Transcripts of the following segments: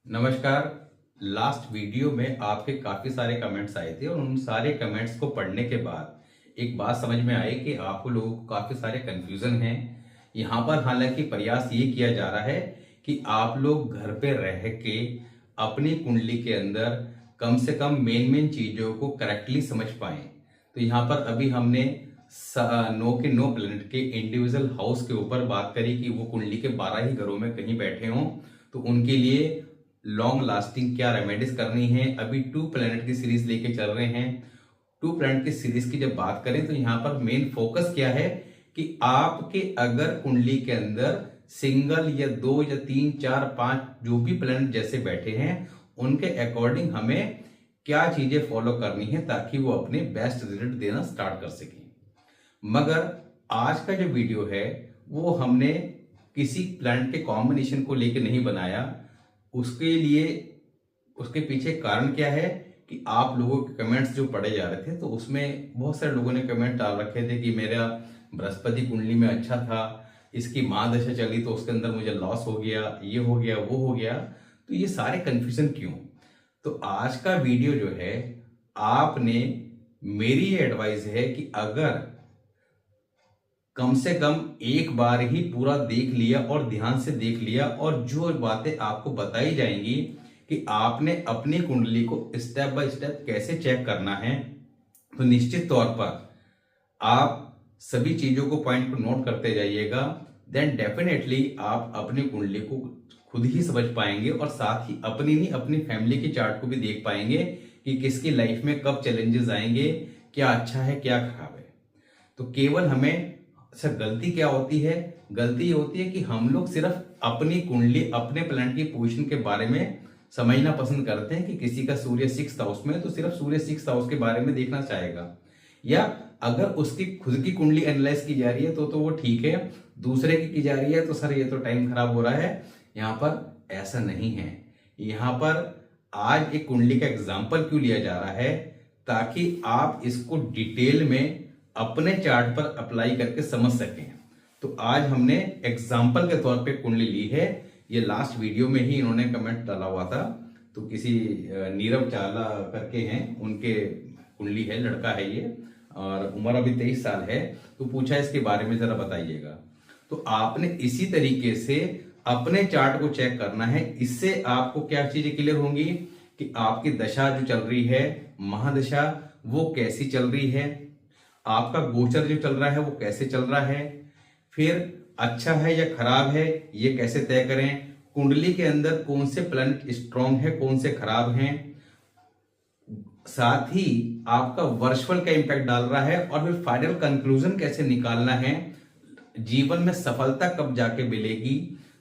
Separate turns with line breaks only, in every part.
नमस्कार। Last video में आपके काफ़ी सारे कमेंट्स आए थे और उन सारे कमेंट्स को पढ़ने के बाद एक बात समझ में आई कि आप लोगों को काफ़ी सारे कन्फ्यूज़न हैं। यहाँ पर हालांकि प्रयास ये किया जा रहा है कि आप लोग घर पे रह के अपनी कुंडली के अंदर कम से कम मेन चीज़ों को करेक्टली समझ पाएं। तो यहाँ पर अभी हमने 9 प्लैनेट के इंडिविजुअल हाउस के ऊपर बात करी कि वो कुंडली के 12 ही घरों में कहीं बैठे हों तो उनके लिए लॉन्ग लास्टिंग क्या रेमेडीज करनी है। अभी 2 प्लैनेट की सीरीज लेके चल रहे हैं। 2 प्लैनेट की सीरीज की जब बात करें तो यहाँ पर मेन फोकस क्या है कि आपके अगर कुंडली के अंदर सिंगल या 2 या 3 4 5 जो भी प्लैनेट जैसे बैठे हैं उनके अकॉर्डिंग हमें क्या चीजें फॉलो करनी है ताकि वो अपने बेस्ट रिजल्ट देना स्टार्ट कर सकें। मगर आज का जो वीडियो है वो हमने किसी प्लैनेट के कॉम्बिनेशन को लेकर नहीं बनाया। उसके लिए उसके पीछे कारण क्या है कि आप लोगों के कमेंट्स जो पढ़े जा रहे थे तो उसमें बहुत सारे लोगों ने कमेंट डाल रखे थे कि मेरा बृहस्पति कुंडली में अच्छा था, इसकी महादशा चली तो उसके अंदर मुझे लॉस हो गया, ये हो गया, वो हो गया। तो ये सारे कंफ्यूजन क्यों? तो आज का वीडियो जो है आपने मेरी ये एडवाइस है कि अगर कम से कम एक बार ही पूरा देख लिया और ध्यान से देख लिया और जो बातें आपको बताई जाएंगी कि आपने अपनी कुंडली को स्टेप बाय स्टेप कैसे चेक करना है, तो निश्चित तौर पर आप सभी चीजों को पॉइंट को नोट करते जाइएगा। देन डेफिनेटली आप अपनी कुंडली को खुद ही समझ पाएंगे और साथ ही अपनी नहीं अपनी फैमिली के चार्ट को भी देख पाएंगे कि किसकी लाइफ में कब चैलेंजेस आएंगे, क्या अच्छा है क्या खराब है। तो केवल हमें सर गलती क्या होती है? गलती ये होती है कि हम लोग सिर्फ अपनी कुंडली अपने प्लैनेट की पोजीशन के बारे में समझना पसंद करते हैं कि किसी का सूर्य 6th हाउस में तो सिर्फ सूर्य 6th हाउस के बारे में देखना चाहेगा, या अगर उसकी खुद की कुंडली एनालाइज की जा रही है तो वो ठीक है, दूसरे की जा रही है तो सर ये तो टाइम खराब हो रहा है। यहाँ पर ऐसा नहीं है। यहाँ पर आज एक कुंडली का एग्जाम्पल क्यों लिया जा रहा है ताकि आप इसको डिटेल में अपने चार्ट पर अप्लाई करके समझ सकें। तो आज हमने एग्जाम्पल के तौर पे कुंडली ली है। ये लास्ट वीडियो में ही इन्होंने कमेंट डाला हुआ था, तो किसी नीरव चाला करके हैं, उनके कुंडली है, लड़का है ये और उम्र अभी 23 साल है। तो पूछा इसके बारे में जरा बताइएगा। तो आपने इसी तरीके से अपने चार्ट को चेक करना है। इससे आपको क्या चीजें क्लियर होंगी कि आपकी दशा जो चल रही है, महादशा, वो कैसी चल रही है, आपका गोचर जो चल रहा है वो कैसे चल रहा है, फिर अच्छा है या खराब है ये कैसे तय करें, कुंडली के अंदर कौन से प्लैनेट स्ट्रांग है कौन से खराब हैं, साथ ही आपका वर्चुअल का इंपैक्ट डाल रहा है, और फिर फाइनल कंक्लूजन कैसे निकालना है, जीवन में सफलता कब जाके मिलेगी।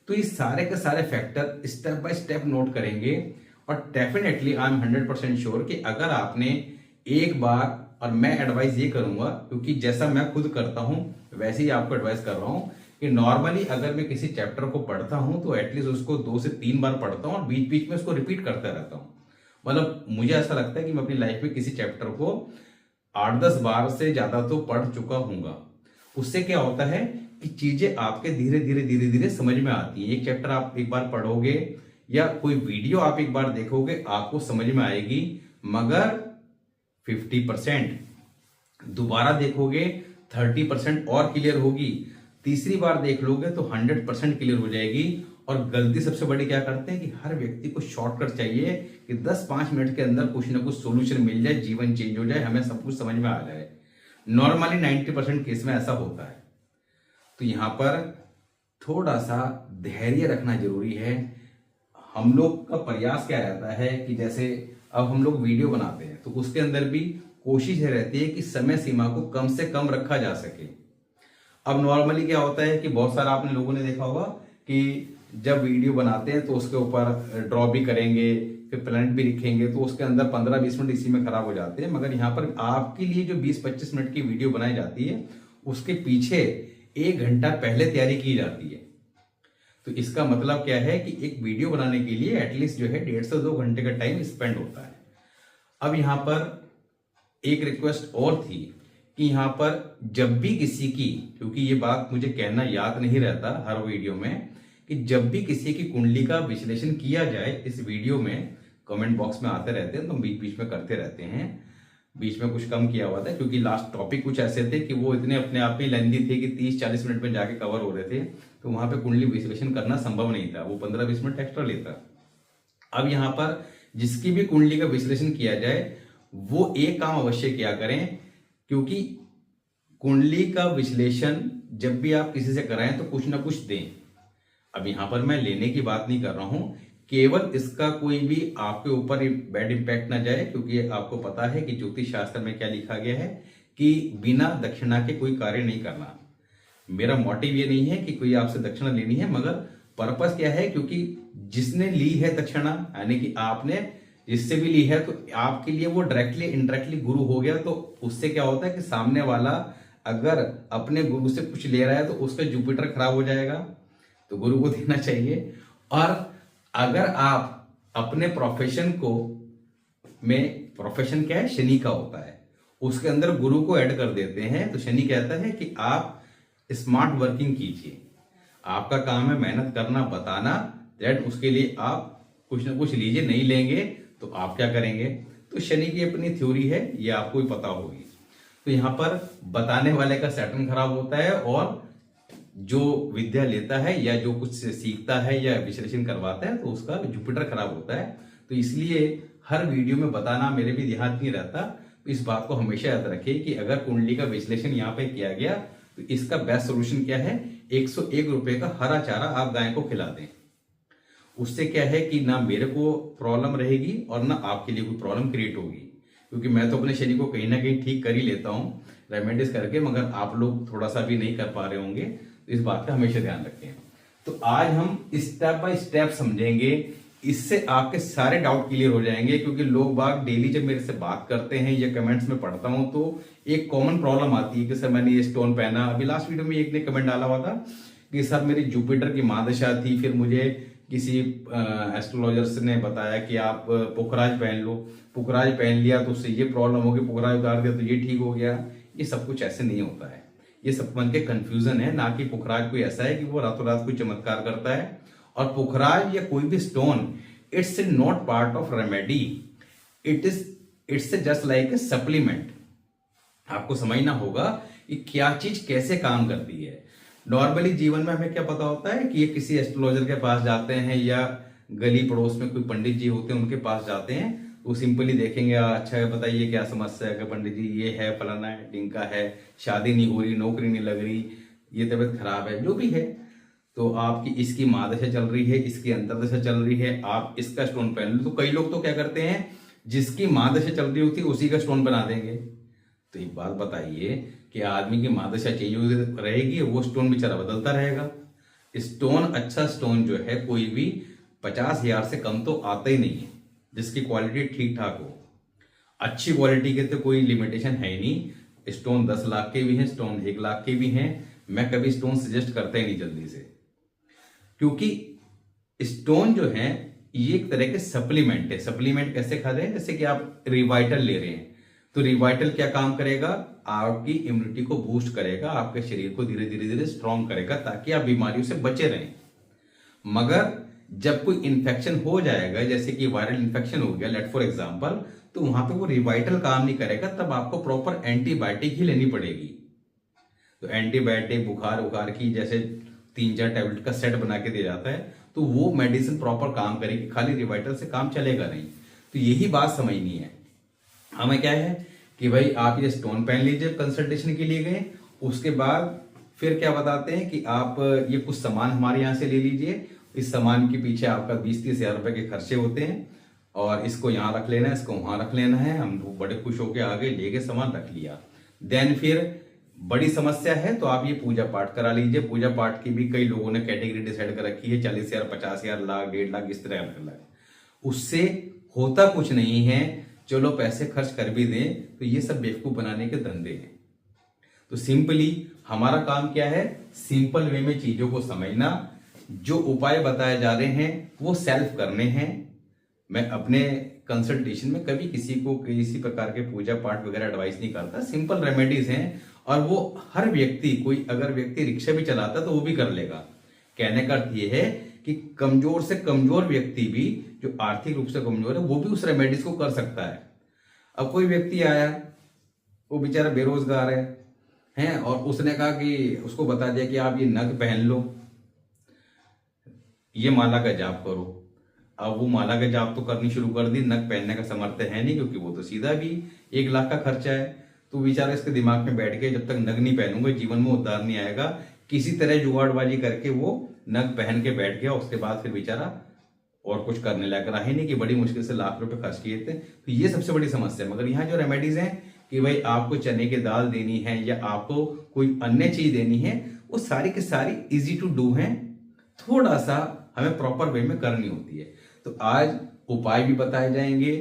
तो ये सारे के सारे factor step by step note करेंगे और डेफिनेटली आई एम 100% श्योर कि अगर आपने एक बार, और मैं एडवाइस ये करूंगा क्योंकि जैसा मैं खुद करता हूं वैसे ही आपको एडवाइस कर रहा हूं कि नॉर्मली अगर मैं किसी चैप्टर को पढ़ता हूं तो एटलीस्ट उसको 2 से 3 बार पढ़ता हूं और बीच बीच में उसको रिपीट करता रहता हूं। मतलब मुझे ऐसा लगता है कि मैं अपनी लाइफ में किसी चैप्टर को 8-10 बार से ज्यादा तो पढ़ चुका हूंगा। उससे क्या होता है कि चीजें आपके धीरे धीरे धीरे समझ में आती है। एक चैप्टर आप एक बार पढ़ोगे या कोई वीडियो आप एक बार देखोगे आपको समझ में आएगी, मगर 50% दोबारा देखोगे 30% और क्लियर होगी, तीसरी बार देख लोगे तो 100% क्लियर हो जाएगी। और गलती सबसे बड़ी क्या करते हैं कि हर व्यक्ति को शॉर्टकट चाहिए कि 10-5 मिनट के अंदर कुछ ना कुछ सोल्यूशन मिल जाए, जीवन चेंज हो जाए, हमें सब कुछ समझ में आ जाए। नॉर्मली 90% केस में ऐसा होता है। तो यहां पर थोड़ा सा धैर्य रखना जरूरी है। हम लोग का प्रयास क्या रहता है कि जैसे अब हम लोग वीडियो बनाते हैं तो उसके अंदर भी कोशिश ये रहती है कि समय सीमा को कम से कम रखा जा सके। अब नॉर्मली क्या होता है कि बहुत सारा आपने लोगों ने देखा होगा कि जब वीडियो बनाते हैं तो उसके ऊपर ड्रॉ भी करेंगे, फिर प्लैनेट भी लिखेंगे, तो उसके अंदर 15-20 मिनट इसी में खराब हो जाते हैं। मगर यहाँ पर आपके लिए जो 20-25 मिनट की वीडियो बनाई जाती है उसके पीछे 1 घंटा पहले तैयारी की जाती है। तो इसका मतलब क्या है कि एक वीडियो बनाने के लिए एटलीस्ट जो है 1.5 से 2 घंटे का टाइम स्पेंड होता है। अब यहां पर एक रिक्वेस्ट और थी कि यहां पर जब भी किसी की, क्योंकि ये बात मुझे कहना याद नहीं रहता हर वीडियो में, कि जब भी किसी की कुंडली का विश्लेषण किया जाए, इस वीडियो में कमेंट बॉक्स में आते रहते हैं तो हम बीच बीच में करते रहते हैं। बीच में कुछ कम किया हुआ था क्योंकि लास्ट टॉपिक कुछ ऐसे थे कि वो इतने अपने आप में लेंदी थे कि 30-40 मिनट में जाके कवर हो रहे थे, तो वहां पे कुंडली विश्लेषण करना संभव नहीं था, वो 15-20 मिनट एक्स्ट्रा लेता। अब यहाँ पर जिसकी भी कुंडली का विश्लेषण किया जाए वो एक काम अवश्य किया करें, क्योंकि कुंडली का विश्लेषण जब भी आप किसी से कराएं तो कुछ ना कुछ दें। अब यहां पर मैं लेने की बात नहीं कर रहा हूं, केवल इसका कोई भी आपके ऊपर बैड इंपैक्ट ना जाए, क्योंकि आपको पता है कि ज्योतिष शास्त्र में क्या लिखा गया है कि बिना दक्षिणा के कोई कार्य नहीं करना। मेरा मोटिव ये नहीं है कि कोई आपसे दक्षिणा लेनी है, मगर पर्पस क्या है, क्योंकि जिसने ली है दक्षिणा, यानी कि आपने जिससे भी ली है, तो आपके लिए वो डायरेक्टली इनडायरेक्टली गुरु हो गया। तो उससे क्या होता है कि सामने वाला अगर अपने गुरु से कुछ ले रहा है तो उसका जुपिटर खराब हो जाएगा, तो गुरु को देना चाहिए। और अगर आप अपने प्रोफेशन को में, प्रोफेशन क्या है, शनि का होता है, उसके अंदर गुरु को ऐड कर देते हैं, तो शनि कहता है कि आप स्मार्ट वर्किंग कीजिए, आपका काम है मेहनत करना, बताना, दैट उसके लिए आप कुछ ना कुछ लीजिए, नहीं लेंगे तो आप क्या करेंगे। तो शनि की अपनी थ्योरी है, ये आपको ही पता होगी। तो यहाँ पर बताने वाले का सैटर्न खराब होता है, और जो विद्या लेता है या जो कुछ सीखता है या विश्लेषण करवाता है तो उसका जुपिटर खराब होता है। तो इसलिए हर वीडियो में बताना मेरे भी ध्यान नहीं रहता। तो इस बात को हमेशा याद रखिए कि अगर कुंडली का विश्लेषण यहाँ पे किया गया तो इसका बेस्ट सोल्यूशन क्या है, 101 रुपए का हरा चारा आप गाय को खिला दें। उससे क्या है कि ना मेरे को प्रॉब्लम रहेगी और ना आपके लिए कोई प्रॉब्लम क्रिएट होगी, क्योंकि मैं तो अपने शरीर को कहीं ना कहीं ठीक कर ही लेता हूँ रेमेडीज करके, मगर आप लोग थोड़ा सा भी नहीं कर पा रहे होंगे, तो इस बात का हमेशा ध्यान रखें। तो आज हम स्टेप बाय स्टेप समझेंगे, इससे आपके सारे डाउट क्लियर हो जाएंगे। क्योंकि लोग बाग डेली जब मेरे से बात करते हैं या कमेंट्स में पढ़ता हूं तो एक कॉमन प्रॉब्लम आती है कि सर मैंने ये स्टोन पहना, अभी लास्ट वीडियो में एक ने कमेंट डाला हुआ था कि सर मेरी जुपिटर की महादशा थी, फिर मुझे किसी एस्ट्रोलॉजर्स ने बताया कि आप पुखराज पहन लो, पुखराज पहन लिया तो उससे ये प्रॉब्लम होगी, पुखराज उतार दिया तो ये ठीक हो गया। ये सब कुछ ऐसे नहीं होता है, ये सब मन के कंफ्यूजन है, ना कि पुखराज कोई ऐसा है कि वो रातों रात कोई चमत्कार करता है। और पुखराज या कोई भी stone, it's not part of remedy, it's just like a supplement. आपको समझना होगा कि क्या चीज कैसे काम करती है। नॉर्मली जीवन में हमें क्या पता होता है कि ये किसी एस्ट्रोलॉजर के पास जाते हैं या गली पड़ोस में कोई पंडित जी होते हैं उनके पास जाते हैं, वो सिंपली देखेंगे, अच्छा है बताइए क्या समस्या है, पंडित जी ये है, फलाना है, टिंका है, शादी नहीं हो रही, नौकरी नहीं लग रही, ये तबीयत खराब है, जो भी है, तो आपकी इसकी महादशा चल रही है, इसकी अंतरदशा चल रही है, आप इसका स्टोन पहन लो। तो कई लोग तो क्या करते हैं, जिसकी महादशा चल रही होती है उसी का स्टोन बना देंगे। तो एक बात बताइए कि आदमी की महादशा चेंज रहेगी, वो स्टोन बेचारा बदलता रहेगा। स्टोन, अच्छा स्टोन जो है कोई भी 50,000 से कम तो आता ही नहीं है, जिसकी क्वालिटी ठीक ठाक हो। अच्छी क्वालिटी के तो कोई लिमिटेशन है ही नहीं। स्टोन 10 लाख के भी हैं, स्टोन 1 लाख के भी हैं। मैं कभी स्टोन सजेस्ट करता ही नहीं जल्दी से, क्योंकि स्टोन जो है ये एक तरह के सप्लीमेंट है। सप्लीमेंट कैसे खा रहे हैं, जैसे कि आप रिवाइटल ले रहे हैं, तो रिवाइटल क्या काम करेगा, आपकी इम्यूनिटी को बूस्ट करेगा, आपके शरीर को धीरे धीरे धीरे स्ट्रॉन्ग करेगा, ताकि आप बीमारियों से बचे रहें। मगर जब कोई इन्फेक्शन हो जाएगा, जैसे कि वायरल इन्फेक्शन हो गया लेट फॉर एग्जांपल, तो वहां पे वो रिवाइटल काम नहीं करेगा, तब आपको प्रॉपर एंटीबायोटिक ही लेनी पड़ेगी। तो एंटीबायोटिक बुखार उखार की जैसे 3-4 टैबलेट का सेट बना के दिया जाता है, तो वो मेडिसिन प्रॉपर काम करेगी, खाली रिवाइटल से काम चलेगा नहीं। तो यही बात समझनी है हमें। क्या है कि भाई आप ये स्टोन पहन लीजिए, कंसल्टेशन के लिए गए, उसके बाद फिर क्या बताते हैं कि आप ये कुछ सामान हमारे यहाँ से ले लीजिए, इस सामान के पीछे आपका 20-30 हजार रुपए के खर्चे होते हैं, और इसको यहाँ रख लेना है, इसको वहां रख लेना है। हम बड़े खुश होकर आगे लेके सामान रख लिया। देन फिर बड़ी समस्या है तो आप ये पूजा पाठ करा लीजिए। पूजा पाठ की भी कई लोगों ने कैटेगरी डिसाइड कर रखी है, 40,000, 50,000, लाख, 1.5 लाख, इस तरह अलग अलग। उससे होता कुछ नहीं है, चलो पैसे खर्च कर भी दें तो ये सब बेवकूफ बनाने के धंधे हैं। तो सिंपली हमारा काम क्या है, सिंपल वे में चीजों को समझना। जो उपाय बताए जा रहे हैं वो सेल्फ करने हैं। मैं अपने कंसल्टेशन में कभी किसी को किसी प्रकार के पूजा पाठ वगैरह एडवाइस नहीं करता, सिंपल रेमेडीज हैं, और वो हर व्यक्ति, कोई अगर व्यक्ति रिक्शा भी चलाता तो वो भी कर लेगा। कहने का अर्थ ये है कि कमजोर से कमजोर व्यक्ति भी, जो आर्थिक रूप से कमजोर है, वो भी उस रेमेडीज को कर सकता है। अब कोई व्यक्ति आया, वो बेचारा बेरोजगार है और उसने कहा कि उसको बता दिया कि आप ये नग पहन लो, ये माला का जाप करो। अब वो माला का जाप तो करनी शुरू कर दी, नग पहनने का सामर्थ्य है नहीं, क्योंकि वो तो सीधा भी 1 लाख का खर्चा है। तो बेचारा इसके दिमाग में बैठ के, जब तक नग नहीं पहनूंगा जीवन में उद्धार नहीं आएगा, किसी तरह जुगाड़बाजी करके वो नग पहन के बैठ गया। उसके बाद फिर बेचारा और कुछ करने लायक रहा ही नहीं, कि बड़ी मुश्किल से लाख रुपए खर्च किए थे। तो ये सबसे बड़ी समस्या है। मगर यहाँ जो रेमेडीज हैं कि भाई आपको चने की दाल देनी है या आपको कोई अन्य चीज देनी है, वो सारी की सारी इजी टू डू हैं, थोड़ा सा हमें प्रॉपर वे में करनी होती है। तो आज उपाय भी बताए जाएंगे,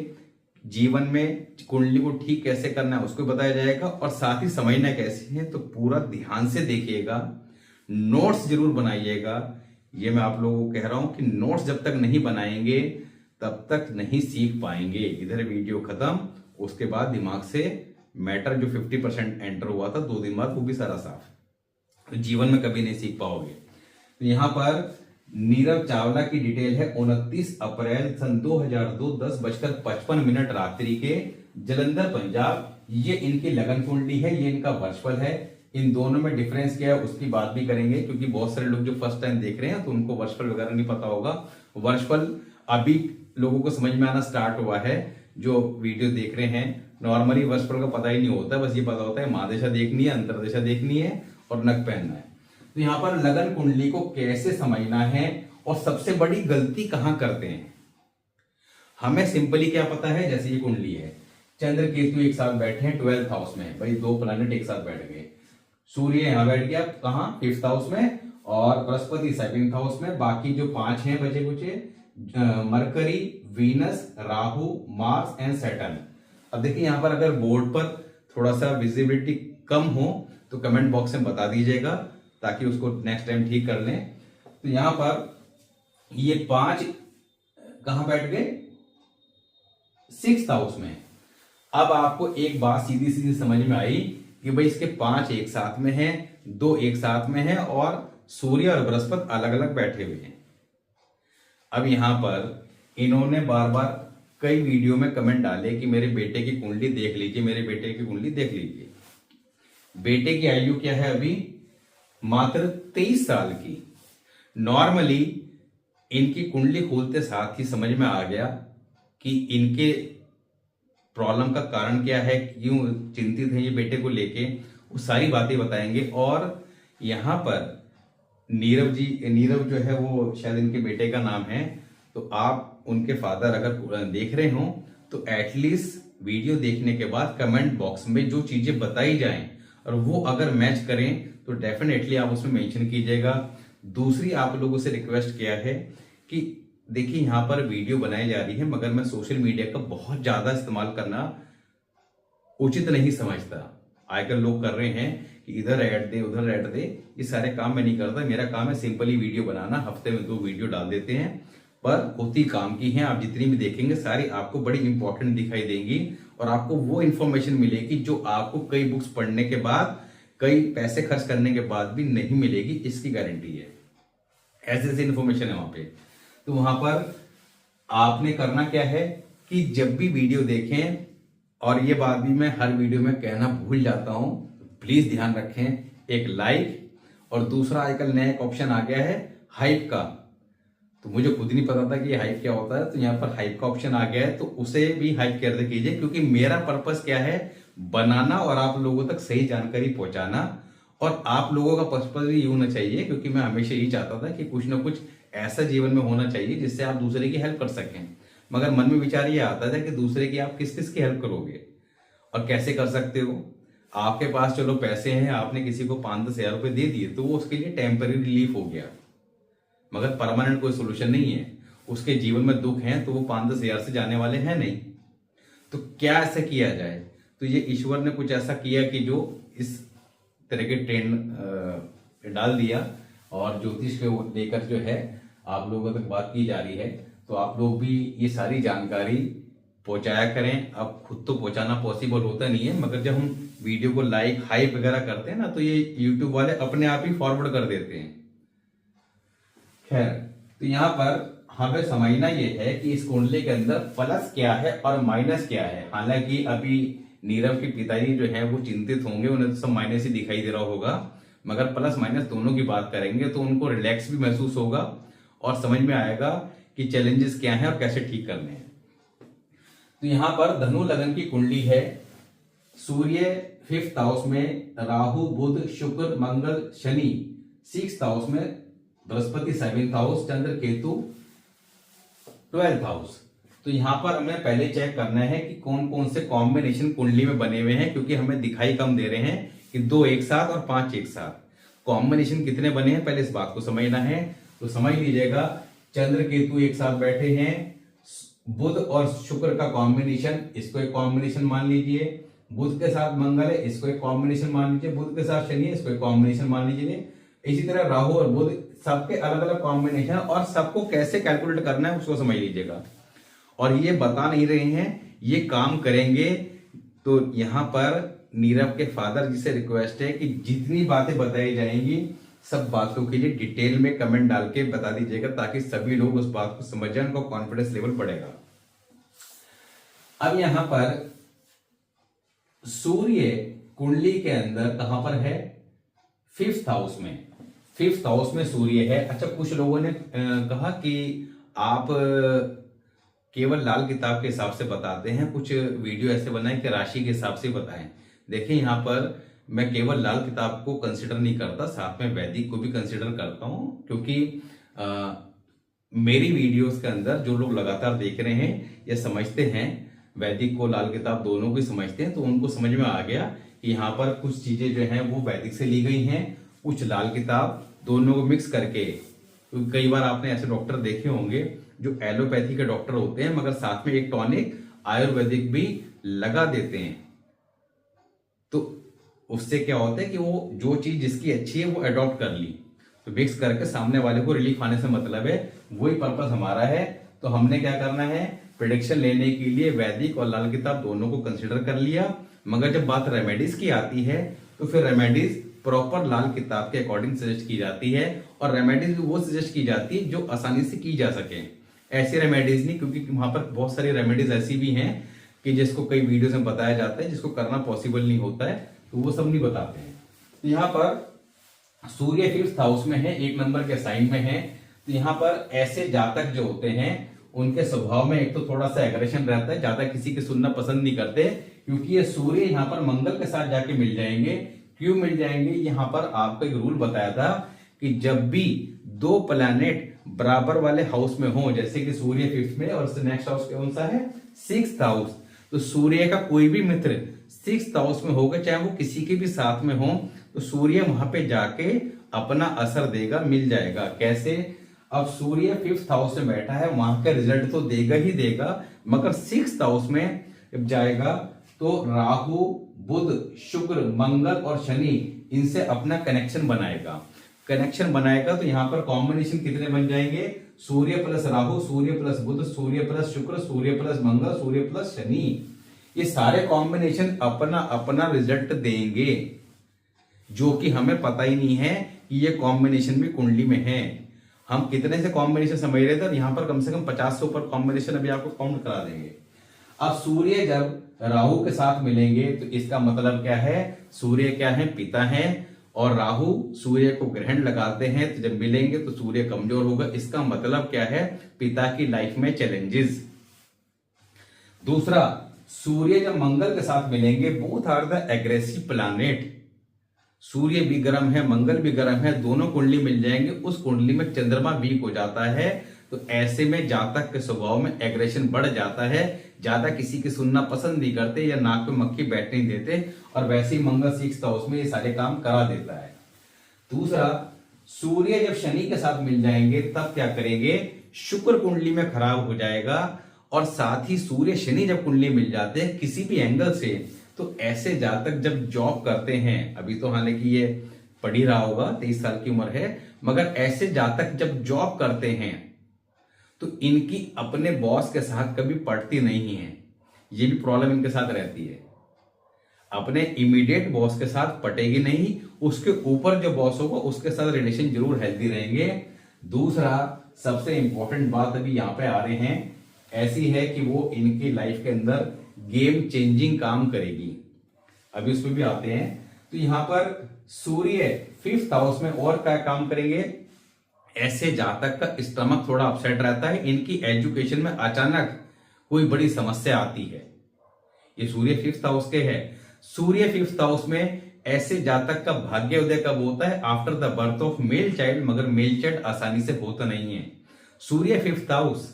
जीवन में कुंडली को ठीक कैसे करना है उसको बताया जाएगा, और साथ ही समझना कैसे है। तो पूरा ध्यान से देखिएगा, नोट्स जरूर बनाइएगा। ये मैं आप लोगों को कह रहा हूं कि नोट्स जब तक नहीं बनाएंगे तब तक नहीं सीख पाएंगे। इधर वीडियो खत्म, उसके बाद दिमाग से मैटर जो 50% एंटर हुआ था 2 दिन बाद, वो भी सारा साफ, तो जीवन में कभी नहीं सीख पाओगे। तो यहां पर नीरव चावला की डिटेल है 29 अप्रैल सन 2002 10:55 रात्रि के, जलंधर पंजाब। ये इनकी लगन कुंडली है, ये इनका वर्षफल है। इन दोनों में डिफरेंस क्या है उसकी बात भी करेंगे, क्योंकि बहुत सारे लोग जो फर्स्ट टाइम देख रहे हैं तो उनको वर्षफल वगैरह नहीं पता होगा। वर्षफल अभी लोगों को समझ में आना स्टार्ट हुआ है, जो वीडियो देख रहे हैं। नॉर्मली वर्षफल का पता ही नहीं होता, बस ये पता होता है महादशा देखनी है, अंतरदशा देखनी है और नग पहनना है। तो यहां पर लगन कुंडली को कैसे समझना है और सबसे बड़ी गलती कहां करते हैं। हमें सिंपली क्या पता है, जैसे ये कुंडली है, चंद्र केतु एक साथ बैठे हैं 12th हाउस में, भाई 2 प्लैनेट एक साथ बैठ गए। सूर्य यहां बैठ गया कहां, 5th हाउस में, और बृहस्पति 7th हाउस में। बाकी जो 5 हैं बचे कुचे, Mercury, Venus, Rahu, Mars and Saturn. अब देखिए यहां पर अगर बोर्ड पर थोड़ा सा विजिबिलिटी कम हो तो कमेंट बॉक्स में बता दीजिएगा, ताकि उसको नेक्स्ट टाइम ठीक कर लें। तो यहां पर ये 5 कहां बैठ गए, 6th हाउस में। अब आपको एक बात सीधी सीधी समझ में आई कि भाई इसके 5 एक साथ में हैं, 2 एक साथ में हैं, और सूर्य और बृहस्पति अलग अलग बैठे हुए हैं। अब यहां पर इन्होंने बार बार कई वीडियो में कमेंट डाले कि मेरे बेटे की कुंडली देख लीजिए, मेरे बेटे की कुंडली देख लीजिए। बेटे की आयु क्या है अभी, मात्र 23 साल की। नॉर्मली इनकी कुंडली खोलते साथ ही समझ में आ गया कि इनके प्रॉब्लम का कारण क्या है, क्यों चिंतित है ये बेटे को लेके, वो सारी बातें बताएंगे। और यहां पर नीरव जो है वो शायद इनके बेटे का नाम है। तो आप उनके फादर अगर देख रहे हो तो एटलीस्ट वीडियो देखने के बाद कमेंट बॉक्स में जो चीजें बताई जाएं और वो अगर मैच करें तो डेफिनेटली आप उसमें मेंशन कीजिएगा। दूसरी आप लोगों से रिक्वेस्ट किया है कि देखिए यहां पर वीडियो बनाई जा रही है, मगर मैं सोशल मीडिया का बहुत ज्यादा इस्तेमाल करना उचित नहीं समझता। आजकल लोग कर रहे हैं कि इधर ऐड दे उधर ऐड दे, ये सारे काम मैं नहीं करता। मेरा काम है सिंपली वीडियो बनाना, हफ्ते में 2 वीडियो डाल देते हैं, पर होती काम की हैं। आप जितनी भी देखेंगे सारी आपको बड़ी इंपॉर्टेंट दिखाई देंगी, और आपको वो इंफॉर्मेशन मिलेगी जो आपको कई बुक्स पढ़ने के बाद, कई पैसे खर्च करने के बाद भी नहीं मिलेगी, इसकी गारंटी है। ऐसे ऐसे इंफॉर्मेशन है वहां पे। तो वहां पर आपने करना क्या है कि जब भी वीडियो देखें, और ये बात भी मैं हर वीडियो में कहना भूल जाता हूं, प्लीज ध्यान रखें, एक लाइक, और दूसरा आजकल नया एक ऑप्शन आ गया है हाइप का। तो मुझे खुद नहीं पता था कि ये हाइप क्या होता है, तो यहाँ पर हाइप का ऑप्शन आ गया है, तो उसे भी हाइप कर दे कीजिए, क्योंकि मेरा पर्पस क्या है, बनाना और आप लोगों तक सही जानकारी पहुंचाना। और आप लोगों का पर्पस भी ये होना चाहिए, क्योंकि मैं हमेशा यही चाहता था कि कुछ ना कुछ ऐसा जीवन में होना चाहिए जिससे आप दूसरे की हेल्प कर सकें। मगर मन में विचार ये आता था कि दूसरे की आप किस किस की हेल्प करोगे और कैसे कर सकते हो। आपके पास चलो पैसे हैं, आपने किसी को 5-10 हजार रुपए दे दिए तो वो उसके लिए टेम्पररी रिलीफ हो गया, मगर परमानेंट कोई सोल्यूशन नहीं है। उसके जीवन में दुख है तो वो 5-10 हजार से जाने वाले हैं नहीं। तो क्या ऐसा किया जाए, तो ये ईश्वर ने कुछ ऐसा किया कि जो इस तरह के ट्रेंड डाल दिया, और ज्योतिष को लेकर जो है आप लोगों तक बात की जा रही है। तो आप लोग भी ये सारी जानकारी पहुंचाया करें। अब खुद तो पहुंचाना पॉसिबल होता नहीं है, मगर जब हम वीडियो को हाइप वगैरह करते हैं ना, तो ये यूट्यूब वाले अपने आप ही फॉरवर्ड कर देते हैं। खैर, तो यहाँ पर हमें समझना ये है कि इस कुंडली के अंदर प्लस क्या है और माइनस क्या है। हालांकि अभी नीरव के पिताजी जो है वो चिंतित होंगे, उन्हें तो सब माइनस ही दिखाई दे रहा होगा, मगर प्लस माइनस दोनों की बात करेंगे तो उनको रिलैक्स भी महसूस होगा और समझ में आएगा कि चैलेंजेस क्या हैं और कैसे ठीक करने हैं। तो यहाँ पर धनु लगन की कुंडली है। सूर्य 5th हाउस में, राहु बुध शुक्र मंगल शनि 6th हाउस में, बृहस्पति 7th हाउस, चंद्र केतु 12th हाउस। तो यहाँ पर हमें पहले चेक करना है कि कौन कौन से कॉम्बिनेशन कुंडली में बने हुए हैं, क्योंकि हमें दिखाई कम दे रहे हैं कि 2 एक साथ और 5 एक साथ। कॉम्बिनेशन कितने बने हैं पहले इस बात को समझना है। तो समझ लीजिएगा, चंद्र केतु एक साथ बैठे हैं, बुध और शुक्र का कॉम्बिनेशन, इसको एक कॉम्बिनेशन मान लीजिए। बुध के साथ मंगल है, इसको एक कॉम्बिनेशन मान लीजिए। बुध के साथ शनि है, इसको एक कॉम्बिनेशन मान लीजिए। इसी तरह राहु और बुध, सबके अलग अलग कॉम्बिनेशन, और सबको कैसे कैलकुलेट करना है उसको समझ लीजिएगा। और ये बता नहीं रहे हैं, ये काम करेंगे। तो यहां पर नीरव के फादर जी से रिक्वेस्ट है कि जितनी बातें बताई जाएंगी सब बातों के लिए डिटेल में कमेंट डाल के बता दीजिएगा, ताकि सभी लोग उस बात को समझ जाए, उनको कॉन्फिडेंस लेवल बढ़ेगा। अब यहां पर सूर्य कुंडली के अंदर कहां पर है? 5th हाउस में। 5th हाउस में सूर्य है। अच्छा, कुछ लोगों ने कहा कि आप केवल लाल किताब के हिसाब से बताते हैं, कुछ वीडियो ऐसे बनाए कि राशि के हिसाब से बताएं। देखिए, यहाँ पर मैं केवल लाल किताब को कंसिडर नहीं करता, साथ में वैदिक को भी कंसिडर करता हूं, क्योंकि मेरी वीडियोस के अंदर जो लोग लगातार देख रहे हैं या समझते हैं, वैदिक को लाल किताब दोनों को समझते हैं, तो उनको समझ में आ गया कि यहाँ पर कुछ चीजें जो हैं वो वैदिक से ली गई हैं, कुछ लाल किताब, दोनों को मिक्स करके। क्योंकि कई बार आपने ऐसे डॉक्टर देखे होंगे जो एलोपैथी के डॉक्टर होते हैं, मगर साथ में एक टॉनिक आयुर्वेदिक भी लगा देते हैं। तो उससे क्या होता है कि वो जो चीज जिसकी अच्छी है वो अडॉप्ट कर ली, तो मिक्स करके सामने वाले को रिलीफ आने से मतलब है, वही पर्पस हमारा है। तो हमने क्या करना है, प्रेडिक्शन लेने के लिए वैदिक और लाल किताब दोनों को कंसिडर कर लिया। मगर जब बात रेमेडीज की आती है तो फिर रेमेडीज प्रॉपर लाल किताब के अकॉर्डिंग सजेस्ट की जाती है, और रेमेडीज भी वो सजेस्ट की जाती है जो आसानी से की जा सके। ऐसी रेमेडीज नहीं, क्योंकि वहां पर बहुत सारी रेमेडीज ऐसी भी हैं कि जिसको कई वीडियोस में बताया जाता है, जिसको करना पॉसिबल नहीं होता है, तो वो सब नहीं बताते हैं। तो यहाँ पर सूर्य 5th हाउस में है, 1 नंबर के साइन में है। तो यहाँ पर ऐसे जातक जो होते हैं उनके स्वभाव में एक तो थोड़ा सा एग्रेशन रहता है, ज्यादा किसी की सुनना पसंद नहीं करते, क्योंकि ये सूर्य यहाँ पर मंगल के साथ जाके मिल जाएंगे। क्यों मिल जाएंगे? यहाँ पर आपको एक रूल बताया था कि जब भी 2 प्लैनेट बराबर वाले हाउस में हो, जैसे कि सूर्य 5th में और नेक्स्ट हाउस कौन सा है? 6th house. तो सूर्य का कोई भी मित्र 6th हाउस में होगा, चाहे वो किसी के भी साथ में हो, तो सूर्य वहां पे जाके अपना असर देगा, मिल जाएगा। कैसे? अब सूर्य 5th हाउस में बैठा है, वहां का रिजल्ट तो देगा ही देगा, मगर 6th हाउस में जब जाएगा तो राहु बुध शुक्र मंगल और शनि इनसे अपना कनेक्शन बनाएगा। कनेक्शन बनाएगा तो यहां पर कॉम्बिनेशन कितने बन जाएंगे? सूर्य प्लस राहु, सूर्य प्लस बुध, सूर्य प्लस शुक्र, सूर्य प्लस मंगल, सूर्य प्लस शनि। ये सारे कॉम्बिनेशन अपना अपना रिजल्ट देंगे, जो कि हमें पता ही नहीं है कि ये कॉम्बिनेशन भी कुंडली में है। हम कितने से कॉम्बिनेशन समझ रहे थे, यहाँ पर कम से कम 50 से ऊपर कॉम्बिनेशन अभी आपको काउंट करा देंगे। अब सूर्य जब राहु के साथ मिलेंगे तो इसका मतलब क्या है? सूर्य क्या है? पिता है, और राहु सूर्य को ग्रहण लगाते हैं, तो जब मिलेंगे तो सूर्य कमजोर होगा। इसका मतलब क्या है? पिता की लाइफ में चैलेंजेस। दूसरा, सूर्य जब मंगल के साथ मिलेंगे, both are the aggressive planet. सूर्य भी गर्म है, मंगल भी गर्म है, दोनों कुंडली मिल जाएंगे, उस कुंडली में चंद्रमा वीक हो जाता है, तो ऐसे में जातक के स्वभाव में एग्रेशन बढ़ जाता है, ज्यादा किसी की सुनना पसंद नहीं करते या नाक पे मक्खी बैठने नहीं देते, और वैसे ही मंगल 6th हाउस में ये सारे काम करा देता है। दूसरा, सूर्य जब शनि के साथ मिल जाएंगे तब क्या करेंगे? शुक्र कुंडली में खराब हो जाएगा, और साथ ही सूर्य शनि जब कुंडली मिल जाते हैं किसी भी एंगल से, तो ऐसे जातक जब जॉब करते हैं, अभी तो हालांकि ये पढ़ ही रहा होगा, 23 साल की उम्र है, मगर ऐसे जातक जब जॉब करते हैं तो इनकी अपने बॉस के साथ कभी पटती नहीं है। ये भी प्रॉब्लम इनके साथ रहती है। अपने इमीडिएट बॉस के साथ पटेगी नहीं, उसके ऊपर जो बॉस होगा उसके साथ रिलेशन जरूर हेल्दी रहेंगे। दूसरा सबसे इंपॉर्टेंट बात अभी यहाँ पे आ रहे हैं ऐसी है कि वो इनकी लाइफ के अंदर गेम चेंजिंग काम करेगी। अभी उस पर भी आते हैं। तो यहां पर सूर्य 5th हाउस में और क्या काम करेंगे, ऐसे जातक का स्टमक थोड़ा अपसेट रहता है, इनकी एजुकेशन में अचानक कोई बड़ी समस्या आती है। ये सूर्य 5th हाउस के है। सूर्य 5th हाउस में ऐसे जातक का भाग्य उदय कब होता है, after the birth of male child, मगर मेल चाइल्ड आसानी से होता नहीं है। सूर्य 5th हाउस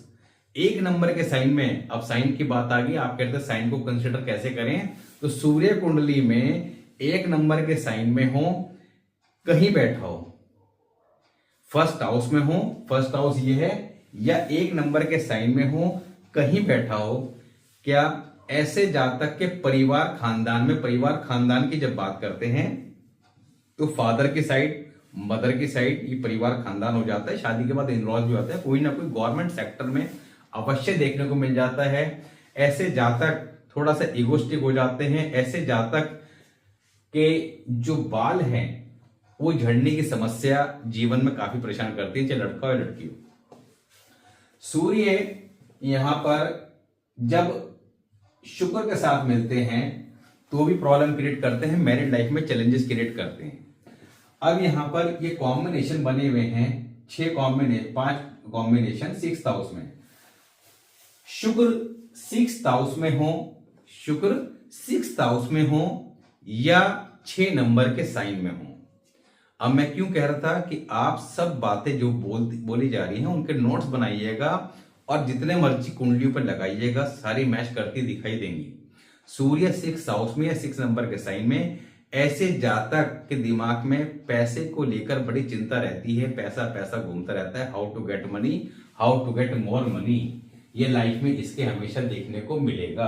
1 नंबर के साइन में, अब साइन की बात आ गई, आप कहते हैं साइन को कंसिडर कैसे करें, तो सूर्य कुंडली में 1 नंबर के साइन में हो, कहीं बैठा हो, 1st हाउस में हो, 1st हाउस ये है, या 1 नंबर के साइन में हो, कहीं बैठा हो, क्या ऐसे जातक के परिवार खानदान में, परिवार खानदान की जब बात करते हैं तो फादर की साइड, मदर की साइड, ये परिवार खानदान हो जाता है। शादी के बाद इन-लॉज भी होता है, कोई ना कोई गवर्नमेंट सेक्टर में अवश्य देखने को मिल जाता है। ऐसे जातक थोड़ा सा इगोस्टिक हो जाते हैं। ऐसे जातक के जो बाल हैं वो झड़ने की समस्या जीवन में काफी परेशान करती है, चाहे लड़का हो या लड़की हो। सूर्य यहां पर जब शुक्र के साथ मिलते हैं तो भी प्रॉब्लम क्रिएट करते हैं, मैरिड लाइफ में चैलेंजेस क्रिएट करते हैं। अब यहां पर ये कॉम्बिनेशन बने हुए हैं, 5 कॉम्बिनेशन 6th हाउस में। शुक्र 6th हाउस में हो, शुक्र 6th हाउस में हो या 6 नंबर के साइन में हो। अब मैं क्यों कह रहा था कि आप सब बातें जो बोली जा रही हैं उनके नोट्स बनाइएगा और जितने मर्जी कुंडलियों पर लगाइएगा, सारी मैच करती दिखाई देंगी। सूर्य 6th हाउस में या 6 नंबर के साइन में ऐसे जातक के दिमाग में पैसे को लेकर बड़ी चिंता रहती है, पैसा पैसा घूमता रहता है, how to get money, how to get more money, ये लाइफ में इसके हमेशा देखने को मिलेगा।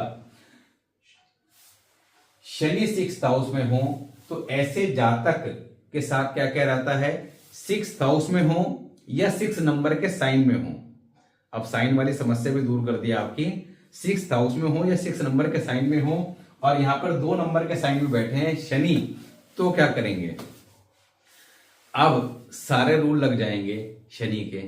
शनि 6th हाउस में हो तो ऐसे जातक के साथ क्या क्या रहता है, 6th हाउस में हो या 6 नंबर के साइन में हो। अब साइन वाली समस्या भी दूर कर दिया आपकी, 6th हाउस में हो या 6 नंबर के साइन में हो और यहां पर 2 नंबर के साइन में बैठे हैं शनि, तो क्या करेंगे, अब सारे रूल लग जाएंगे शनि के।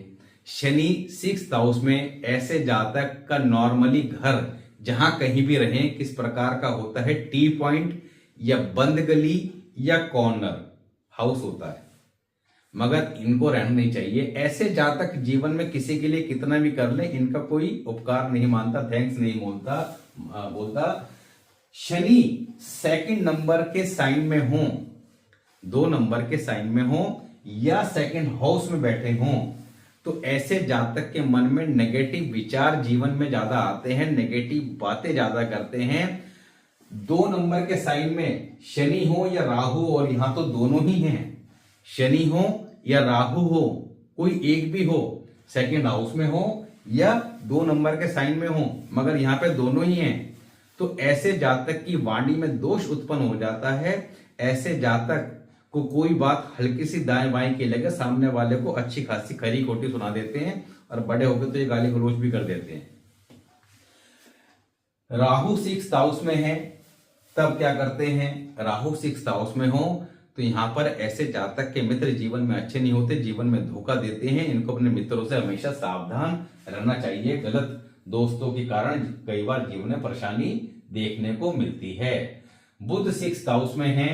शनि 6th हाउस में ऐसे जातक का नॉर्मली घर जहां कहीं भी रहे किस प्रकार का होता है, टी पॉइंट या बंद गली या कॉर्नर हाउस होता है, मगर इनको रहना नहीं चाहिए। ऐसे जातक जीवन में किसी के लिए कितना भी कर ले, इनका कोई उपकार नहीं मानता, थैंक्स नहीं बोलता। शनि 2nd नंबर के साइन में हो, 2 नंबर के साइन में हो या 2nd हाउस में बैठे हो, तो ऐसे जातक के मन में नेगेटिव विचार जीवन में ज्यादा आते हैं, नेगेटिव बातें ज्यादा करते हैं। 2 नंबर के साइन में शनि हो या राहु, और यहां तो दोनों ही हैं, शनि हो या राहु हो, कोई एक भी हो, 2nd हाउस में हो या 2 नंबर के साइन में हो, मगर यहां पे दोनों ही हैं, तो ऐसे जातक की वाणी में दोष उत्पन्न हो जाता है। ऐसे जातक को कोई बात हल्की सी दाएं बाएं की लगे, सामने वाले को अच्छी खासी खरी खोटी सुना देते हैं और बड़े होकर तो ये गाली गलौज भी कर देते हैं। राहु 6th हाउस में है तब क्या करते हैं, राहु 6th हाउस में हो तो यहां पर ऐसे जातक के मित्र जीवन में अच्छे नहीं होते, जीवन में धोखा देते हैं। इनको अपने मित्रों से हमेशा सावधान रहना चाहिए, गलत दोस्तों के कारण कई बार जीवन में परेशानी देखने को मिलती है। बुध 6th हाउस में है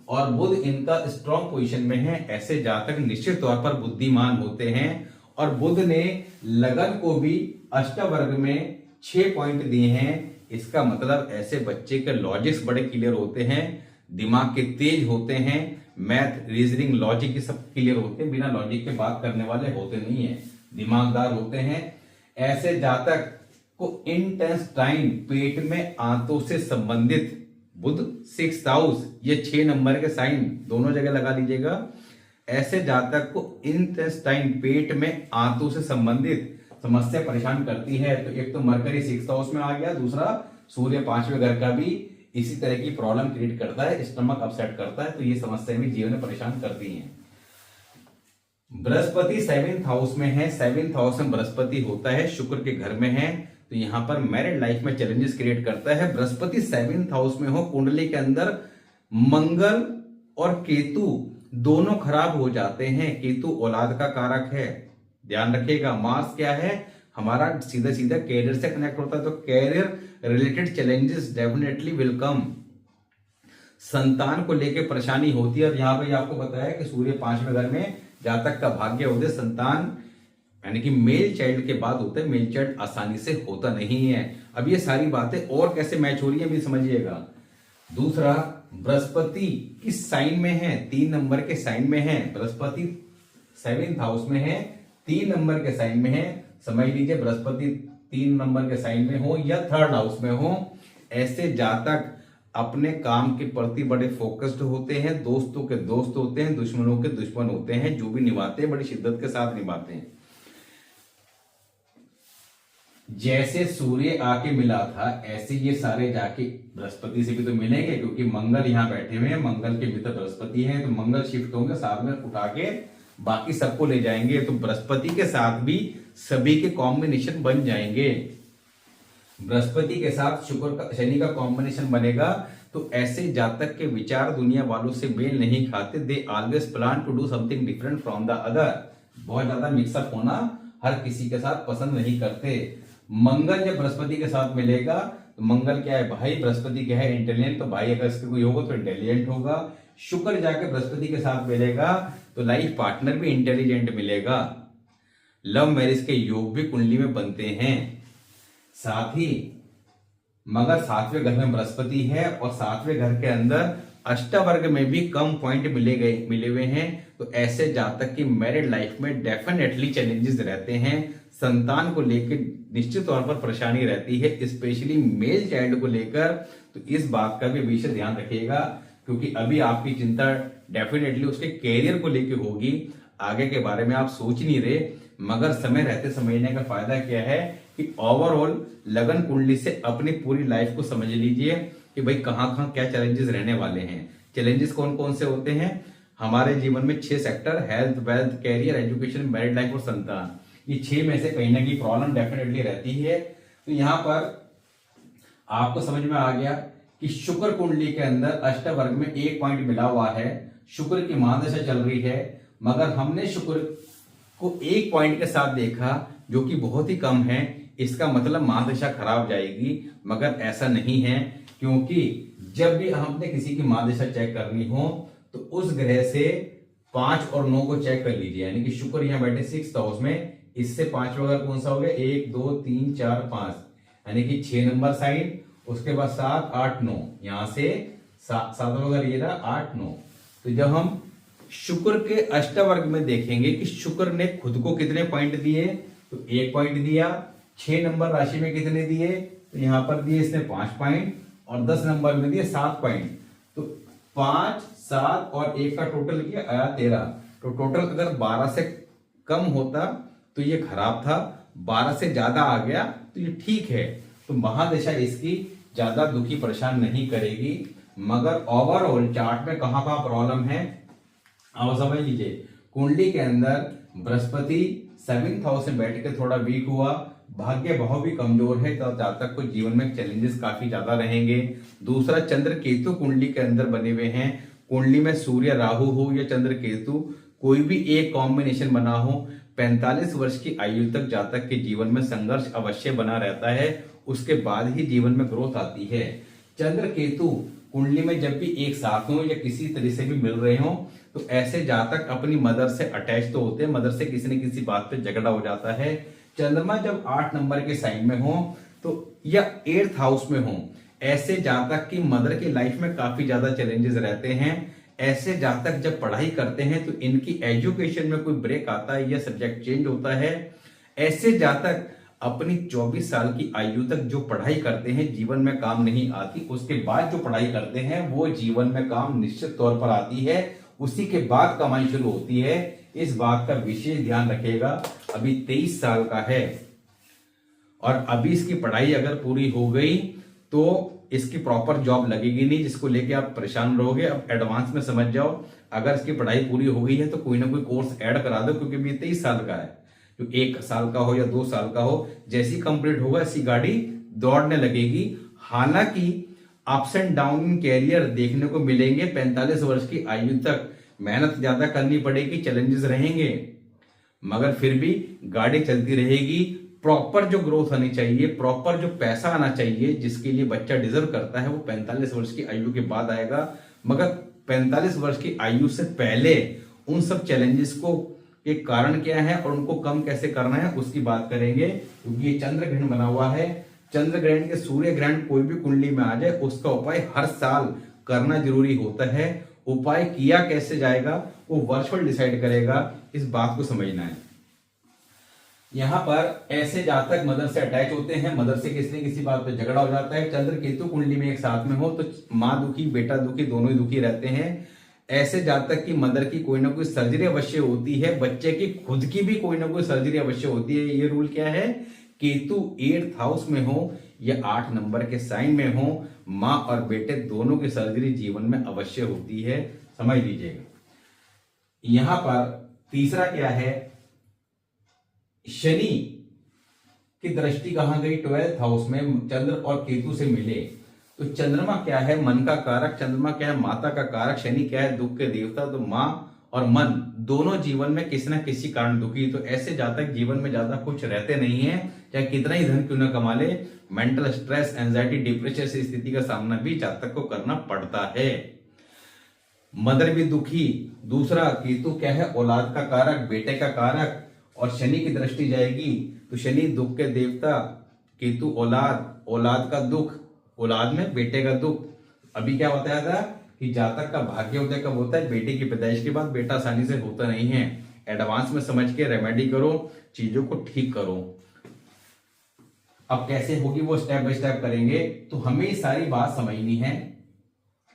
और बुध इनका स्ट्रॉन्ग पोजीशन में है, ऐसे जातक निश्चित तौर पर बुद्धिमान होते हैं और बुध ने लगन को भी अष्टवर्ग में 6 पॉइंट दिए हैं। इसका मतलब ऐसे बच्चे के लॉजिक्स बड़े क्लियर होते हैं, दिमाग के तेज होते हैं, मैथ रीजनिंग लॉजिक सब क्लियर होते हैं, बिना लॉजिक के बात करने वाले होते नहीं है, दिमागदार होते हैं। ऐसे जातक को इंटेस्टाइन पेट में आंतों से संबंधित, बुध 6th हाउस ये 6 नंबर के साइन दोनों जगह लगा लीजिएगा। ऐसे जातक को इंटेस्टाइन पेट में आंतों से संबंधित समस्या परेशान करती है। तो एक तो मरकरी 6th हाउस में आ गया, दूसरा सूर्य 5वें घर का भी इसी तरह की प्रॉब्लम क्रिएट करता है, स्टमक अपसेट करता है, तो ये समस्या भी जीवन में परेशान करती हैं। बृहस्पति 7th हाउस में है, 7th हाउस में बृहस्पति होता है, शुक्र के घर में है, तो यहां पर मैरिड लाइफ में चैलेंजेस क्रिएट करता है। बृहस्पति 7th हाउस में हो, कुंडली के अंदर मंगल और केतु दोनों खराब हो जाते हैं। केतु औलाद का कारक है, ध्यान रखिएगा। मार्स क्या है, हमारा सीधा सीधा कैरियर से कनेक्ट होता है, तो career related challenges definitely will come. संतान को लेकर परेशानी होती है, और यहाँ पे आपको बताया कि सूर्य 5वें घर में जातक का भाग्य होते संतान यानी कि मेल चाइल्ड के बाद होता है, मेल चाइल्ड आसानी से होता नहीं है। अब ये सारी बातें और कैसे मैच हो रही है अभी समझिएगा। दूसरा, बृहस्पति किस साइन में है, 3 नंबर के साइन में है। बृहस्पति 7th हाउस में है, 3 नंबर के साइन में है। समझ लीजिए, बृहस्पति 3 नंबर के साइन में हो या 3rd हाउस में हो, ऐसे जातक अपने काम के प्रति बड़े फोकस्ड होते हैं, दोस्तों के दोस्त होते हैं, दुश्मनों के दुश्मन होते हैं, जो भी निभाते हैं बड़ी शिद्दत के साथ निभाते हैं। जैसे सूर्य आके मिला था, ऐसे ये सारे जाके बृहस्पति से भी तो मिलेंगे, क्योंकि मंगल यहाँ बैठे हुए हैं, मंगल के मित्र बृहस्पति हैं, तो मंगल शिफ्ट होंगे, साथ में उठा के बाकी सबको ले जाएंगे। तो बृहस्पति के साथ भी सभी के कॉम्बिनेशन बन जाएंगे। बृहस्पति के साथ शुक्र का, शनि का कॉम्बिनेशन बनेगा, तो ऐसे जातक के विचार दुनिया वालों से मेल नहीं खाते। They always plan to do something different from the other. बहुत ज्यादा मिक्सअप होना हर किसी के साथ पसंद नहीं करते। मंगल जब बृहस्पति के साथ मिलेगा, तो मंगल क्या है भाई, बृहस्पति क्या है इंटेलिजेंट, तो भाई अगर इसके कोई होगा तो इंटेलिजेंट होगा। शुक्र जाके बृहस्पति के साथ मिलेगा, तो लाइफ पार्टनर भी इंटेलिजेंट मिलेगा। लव मैरिज के योग भी कुंडली में बनते हैं। साथ ही मगर 7वें घर में बृहस्पति है, और 7वें घर के अंदर अष्टवर्ग में भी कम पॉइंट मिले हुए हैं, तो ऐसे जातक की मैरिड लाइफ में डेफिनेटली चैलेंजेस रहते हैं। संतान को लेकर निश्चित तौर पर परेशानी रहती है, स्पेशली मेल चाइल्ड को लेकर। तो इस बात का भी विशेष ध्यान रखिएगा, क्योंकि अभी आपकी चिंता डेफिनेटली उसके कैरियर को लेकर होगी। आगे के बारे में आप सोच नहीं रहे, मगर समय रहते समझने का फायदा क्या है कि ओवरऑल लगन कुंडली से अपनी पूरी लाइफ को समझ लीजिए कि भाई कहाँ कहाँ क्या चैलेंजेस रहने वाले हैं। चैलेंजेस कौन कौन से होते हैं हमारे जीवन में? 6 sector, health, wealth, career, education, married life और संतान। ये 6 में से कहीं ना कहीं प्रॉब्लम डेफिनेटली रहती है। तो यहाँ पर आपको समझ में आ गया कि शुक्र कुंडली के अंदर अष्टवर्ग में 1 पॉइंट मिला हुआ है। शुक्र की महादशा चल रही है, मगर हमने शुक्र को 1 पॉइंट के साथ देखा, जो कि बहुत ही कम है। इसका मतलब महादशा खराब जाएगी, मगर ऐसा नहीं है, क्योंकि जब भी हमने किसी की महादशा चेक करनी हो तो उस ग्रह से 5 और 9 को चेक कर लीजिए। यानी कि शुक्र यहाँ बैठे 6th हाउस में, इससे 5वां घर कौन सा हो गया? 1 2 3 4 5, यानी कि 6 नंबर साइड। उसके बाद 7 8 9, यहां से 7वां घर ये रहा 8 9। तो जब हम शुक्र के अष्टवर्ग में देखेंगे कि शुक्र ने खुद को कितने पॉइंट दिए, तो 1 पॉइंट दिया। 6 नंबर राशि में कितने दिए, तो यहां पर दिए इसने 5 पॉइंट, और 10 नंबर में दिए 7 पॉइंट। तो 5 7 और 1 का टोटल किया आया 13। तो टोटल अगर 12 से कम होता तो ये खराब था, 12 से ज्यादा आ गया तो ये ठीक है। तो महादशा इसकी ज्यादा दुखी परेशान नहीं करेगी, मगर ओवरऑल चार्ट में कहां कहां प्रॉब्लम है अब समझ लीजिए। कुंडली के अंदर बृहस्पति 7th हाउस में बैठ के थोड़ा वीक हुआ, भाग्य भाव भी कमजोर है, तो जातक को जीवन में चैलेंजेस काफी ज्यादा रहेंगे। दूसरा, चंद्र केतु कुंडली के अंदर बने हुए हैं। कुंडली में सूर्य राहु हो या चंद्र केतु, कोई भी एक कॉम्बिनेशन बना हो, 45 वर्ष की आयु तक जातक के जीवन में संघर्ष अवश्य बना रहता है। उसके बाद ही जीवन में ग्रोथ आती है। चंद्र केतु कुंडली में जब भी एक साथ हो या किसी तरह से भी मिल रहे हो, तो ऐसे जातक अपनी मदर से अटैच तो होते हैं, मदर से किसी न किसी बात पे झगड़ा हो जाता है। चंद्रमा जब 8 नंबर के साइन में हो तो या 8th हाउस में हो, ऐसे जातक की मदर की लाइफ में काफी ज्यादा चैलेंजेस रहते हैं। ऐसे जातक जब पढ़ाई करते हैं तो इनकी एजुकेशन में कोई ब्रेक आता है या सब्जेक्ट चेंज होता है। ऐसे जातक अपनी 24 साल की आयु तक जो पढ़ाई करते हैं जीवन में काम नहीं आती, उसके बाद जो पढ़ाई करते हैं वो जीवन में काम निश्चित तौर पर आती है, उसी के बाद कमाई शुरू होती है। इस बात का विशेष ध्यान रखिएगा। अभी 23 साल का है और अभी इसकी पढ़ाई अगर पूरी हो गई तो इसकी प्रॉपर जॉब लगेगी नहीं, जिसको लेके आप परेशान रहोगे। अब एडवांस में समझ जाओ, अगर इसकी पढ़ाई पूरी हो गई है तो कोई ना कोई कोर्स ऐड करा दो, क्योंकि अभी 23 साल का है। जो 1 साल का हो या 2 साल का हो, जैसी कंप्लीट होगा ऐसी गाड़ी दौड़ने लगेगी। हालांकि ups and down in career देखने को मिलेंगे। 45 वर्ष की आयु तक मेहनत ज्यादा करनी पड़ेगी, चैलेंजेस रहेंगे, मगर फिर भी गाड़ी चलती रहेगी। प्रॉपर जो ग्रोथ आनी चाहिए, प्रॉपर जो पैसा आना चाहिए जिसके लिए बच्चा डिजर्व करता है, वो 45 वर्ष की आयु के बाद आएगा। मगर 45 वर्ष की आयु से पहले उन सब चैलेंजेस को के कारण क्या है और उनको कम कैसे करना है उसकी बात करेंगे। क्योंकि ये चंद्र ग्रहण बना हुआ है, चंद्र ग्रहण के सूर्य ग्रहण कोई भी कुंडली में आ जाए उसका उपाय हर साल करना जरूरी होता है। उपाय किया कैसे जाएगा वो वर्चुअल डिसाइड करेगा, इस बात को समझना है। यहां पर ऐसे जातक मदर से अटैच होते हैं, मदर से किसी न किसी बात पे झगड़ा हो जाता है, चंद्र केतु कुंडली में एक साथ में हो तो माँ दुखी बेटा दुखी दोनों ही दुखी रहते हैं। ऐसे जातक की मदर की कोई ना कोई सर्जरी अवश्य होती है, बच्चे की खुद की भी कोई ना कोई सर्जरी अवश्य होती है। ये रूल क्या है, केतु 8th हाउस में हो या 8 नंबर के साइन में हो, माँ और बेटे दोनों की सर्जरी जीवन में अवश्य होती है, समझ लीजिएगा। यहां पर तीसरा क्या है, शनि की दृष्टि कहां गई, 12th हाउस में चंद्र और केतु से मिले तो चंद्रमा क्या है, मन का कारक, चंद्रमा क्या है, माता का कारक, शनि क्या है, दुख के देवता। तो माँ और मन दोनों जीवन में किसी न किसी कारण दुखी। तो ऐसे जातक जीवन में ज्यादा खुश रहते नहीं है, चाहे कितना ही धन क्यों न कमा ले, मेंटल स्ट्रेस, एंजाइटी, डिप्रेशन से स्थिति का सामना भी जातक को करना पड़ता है। मदर भी दुखी। दूसरा केतु क्या है, औलाद का कारक, बेटे का कारक, और शनि की दृष्टि जाएगी तो शनि दुख के देवता, केतु औलाद, औलाद का दुख, औलाद में बेटे का दुख। अभी क्या बताया था कि जातक का भाग्योदय कब होता है, बेटे की पैदाइश के बाद। बेटा आसानी से होता नहीं है, एडवांस में समझ के रेमेडी करो, चीजों को ठीक करो। अब कैसे होगी वो स्टेप बाय स्टेप करेंगे। तो हमें ये सारी बात समझनी है।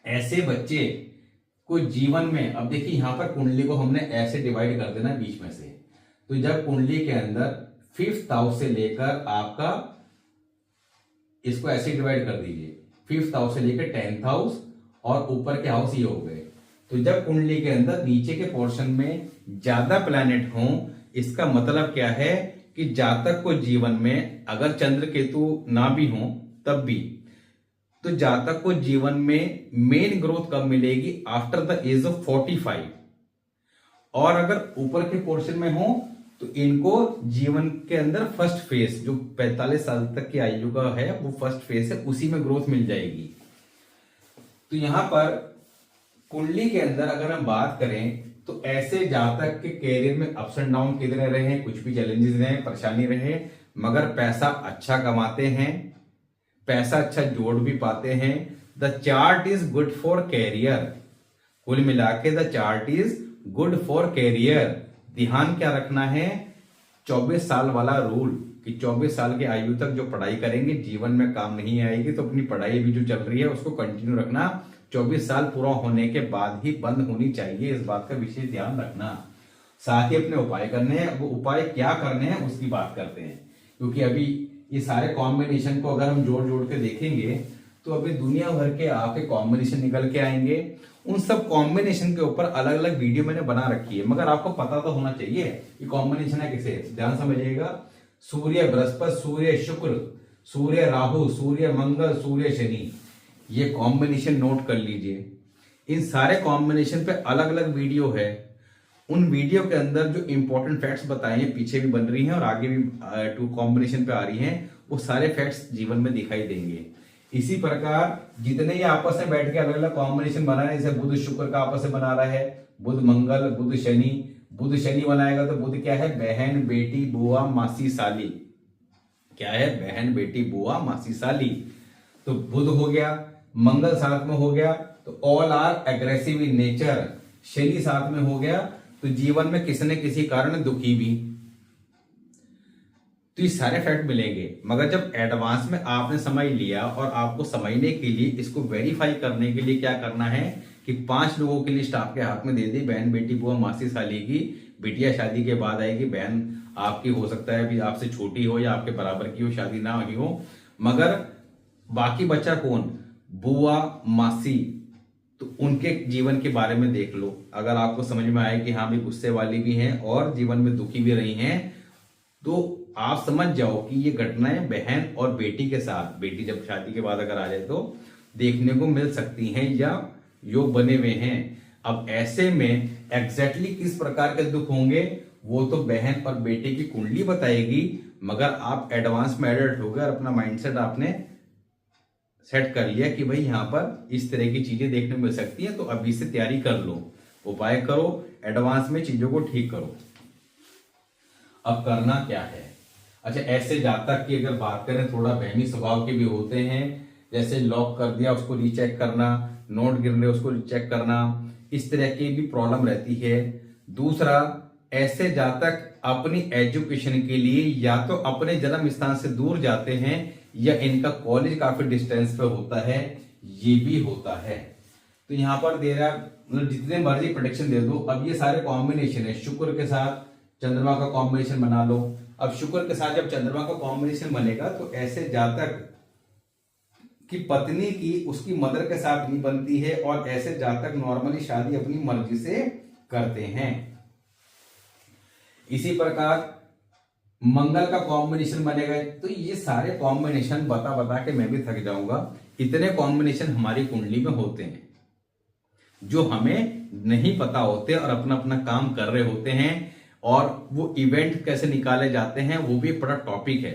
ऐसे बच्चे को जीवन में, अब देखिए यहां पर कुंडली को हमने ऐसे डिवाइड कर देना बीच में से। तो जब कुंडली के अंदर 5th हाउस से लेकर आपका, इसको ऐसे डिवाइड कर दीजिए, 5th हाउस से लेकर 10th हाउस और ऊपर के हाउस ये हो गए। तो जब कुंडली के अंदर नीचे के पोर्शन में ज्यादा प्लैनेट हो, इसका मतलब क्या है कि जातक को जीवन में अगर चंद्र केतु ना भी हो तब भी, तो जातक को जीवन में मेन ग्रोथ कब मिलेगी, आफ्टर द एज ऑफ 45। और अगर ऊपर के पोर्शन में हो तो इनको जीवन के अंदर फर्स्ट फेज, जो 45 साल तक की आयु का है वो फर्स्ट फेज है, उसी में ग्रोथ मिल जाएगी। तो यहां पर कुंडली के अंदर अगर हम बात करें तो ऐसे जातक के कैरियर में अप्स एंड डाउन कितने रहे, कुछ भी चैलेंजेस रहे, परेशानी रहे, मगर पैसा अच्छा कमाते हैं, पैसा अच्छा जोड़ भी पाते हैं। The chart is good for career. कुल मिला के the chart is good for career. ध्यान क्या रखना है, 24 साल वाला रूल, कि 24 साल की आयु तक जो पढ़ाई करेंगे जीवन में काम नहीं आएगी। तो अपनी पढ़ाई भी जो चल रही है उसको कंटिन्यू रखना, 24 साल पूरा होने के बाद ही बंद होनी चाहिए, इस बात का विशेष ध्यान रखना। साथ ही अपने उपाय करने हैं, वो उपाय क्या करने हैं उसकी बात करते हैं। क्योंकि अभी ये सारे कॉम्बिनेशन को अगर हम जोड़ जोड़ के देखेंगे तो अभी दुनिया भर के आपके कॉम्बिनेशन निकल के आएंगे। उन सब कॉम्बिनेशन के ऊपर अलग अलग वीडियो मैंने बना रखी है, मगर आपको पता तो होना चाहिए कि कॉम्बिनेशन है किसे। ध्यान समझिएगा, सूर्य बृहस्पति, सूर्य शुक्र, सूर्य राहु, सूर्य मंगल, सूर्य शनि, ये कॉम्बिनेशन नोट कर लीजिए। इन सारे कॉम्बिनेशन पे अलग अलग वीडियो है। उन वीडियो के अंदर जो इंपॉर्टेंट फैक्ट्स बताए हैं, पीछे भी बन रही हैं और आगे भी 2 कॉम्बिनेशन पे आ रही हैं, वो सारे फैक्ट्स जीवन में दिखाई देंगे। इसी प्रकार जितने ये आपस में बैठ के अलग अलग कॉम्बिनेशन बना रहे हैं, जैसे बुध शुक्र का आपस में बना रहा है, बुध मंगल, बुध शनि, बुध शनि बनाएगा तो बुध क्या है, बहन बेटी बुआ मासी साली, क्या है, बहन बेटी बुआ मासी साली। तो बुध हो गया, मंगल साथ में हो गया तो all are aggressive in nature, Shani साथ में हो गया तो जीवन में किसी न किसी कारण दुखी भी। तो ये सारे फैक्ट मिलेंगे। मगर जब एडवांस में आपने समझ लिया और आपको समझने के लिए इसको वेरीफाई करने के लिए क्या करना है कि 5 लोगों की लिस्ट आपके हाथ में दे दी, बहन बेटी बुआ मासी साली की। बिटिया शादी के बाद आएगी, बहन आपकी हो सकता है अभी आपसे छोटी हो या आपके बराबर की हो, शादी ना हुई हो, मगर बाकी बच्चा कौन, बुआ मासी, तो उनके जीवन के बारे में देख लो। अगर आपको समझ में आए कि हाँ भी गुस्से वाली भी हैं और जीवन में दुखी भी रही हैं, तो आप समझ जाओ कि ये घटनाएं बहन और बेटी के साथ, बेटी जब शादी के बाद अगर आ जाए तो देखने को मिल सकती हैं या योग बने हुए हैं। अब ऐसे में एग्जैक्टली किस प्रकार के दुख होंगे वो तो बहन और बेटे की कुंडली बताएगी, मगर आप एडवांस में एडल्ट हो गए और अपना माइंडसेट आपने सेट कर लिया कि भाई यहाँ पर इस तरह की चीजें देखने को मिल सकती है, तो अभी से तैयारी कर लो, उपाय करो, एडवांस में चीजों को ठीक करो। अब करना क्या है? अच्छा, ऐसे जातक की अगर बात करें, थोड़ा वहमी स्वभाव के भी होते हैं, जैसे लॉक कर दिया उसको रीचेक करना, नोट गिर रहे उसको रीचेक करना, इस तरह की भी प्रॉब्लम रहती है। दूसरा, ऐसे जातक अपनी एजुकेशन के लिए या तो अपने जन्म स्थान से दूर जाते हैं या इनका कॉलेज काफी डिस्टेंस पे होता है, ये भी होता है। तो यहां पर दे रहा, मतलब जितने मर्जी प्रोटेक्शन दे दो, अब ये सारे कॉम्बिनेशन है, शुक्र के साथ चंद्रमा का कॉम्बिनेशन बना लो। अब शुक्र के साथ जब चंद्रमा का कॉम्बिनेशन बनेगा तो ऐसे जातक की पत्नी की उसकी मदर के साथ नहीं बनती है, और ऐसे जातक नॉर्मली शादी अपनी मर्जी से करते हैं। इसी प्रकार मंगल का कॉम्बिनेशन बनेगा। तो ये सारे कॉम्बिनेशन बता बता के मैं भी थक जाऊंगा, इतने कॉम्बिनेशन हमारी कुंडली में होते हैं जो हमें नहीं पता होते और अपना अपना काम कर रहे होते हैं। और वो इवेंट कैसे निकाले जाते हैं वो भी एक बड़ा टॉपिक है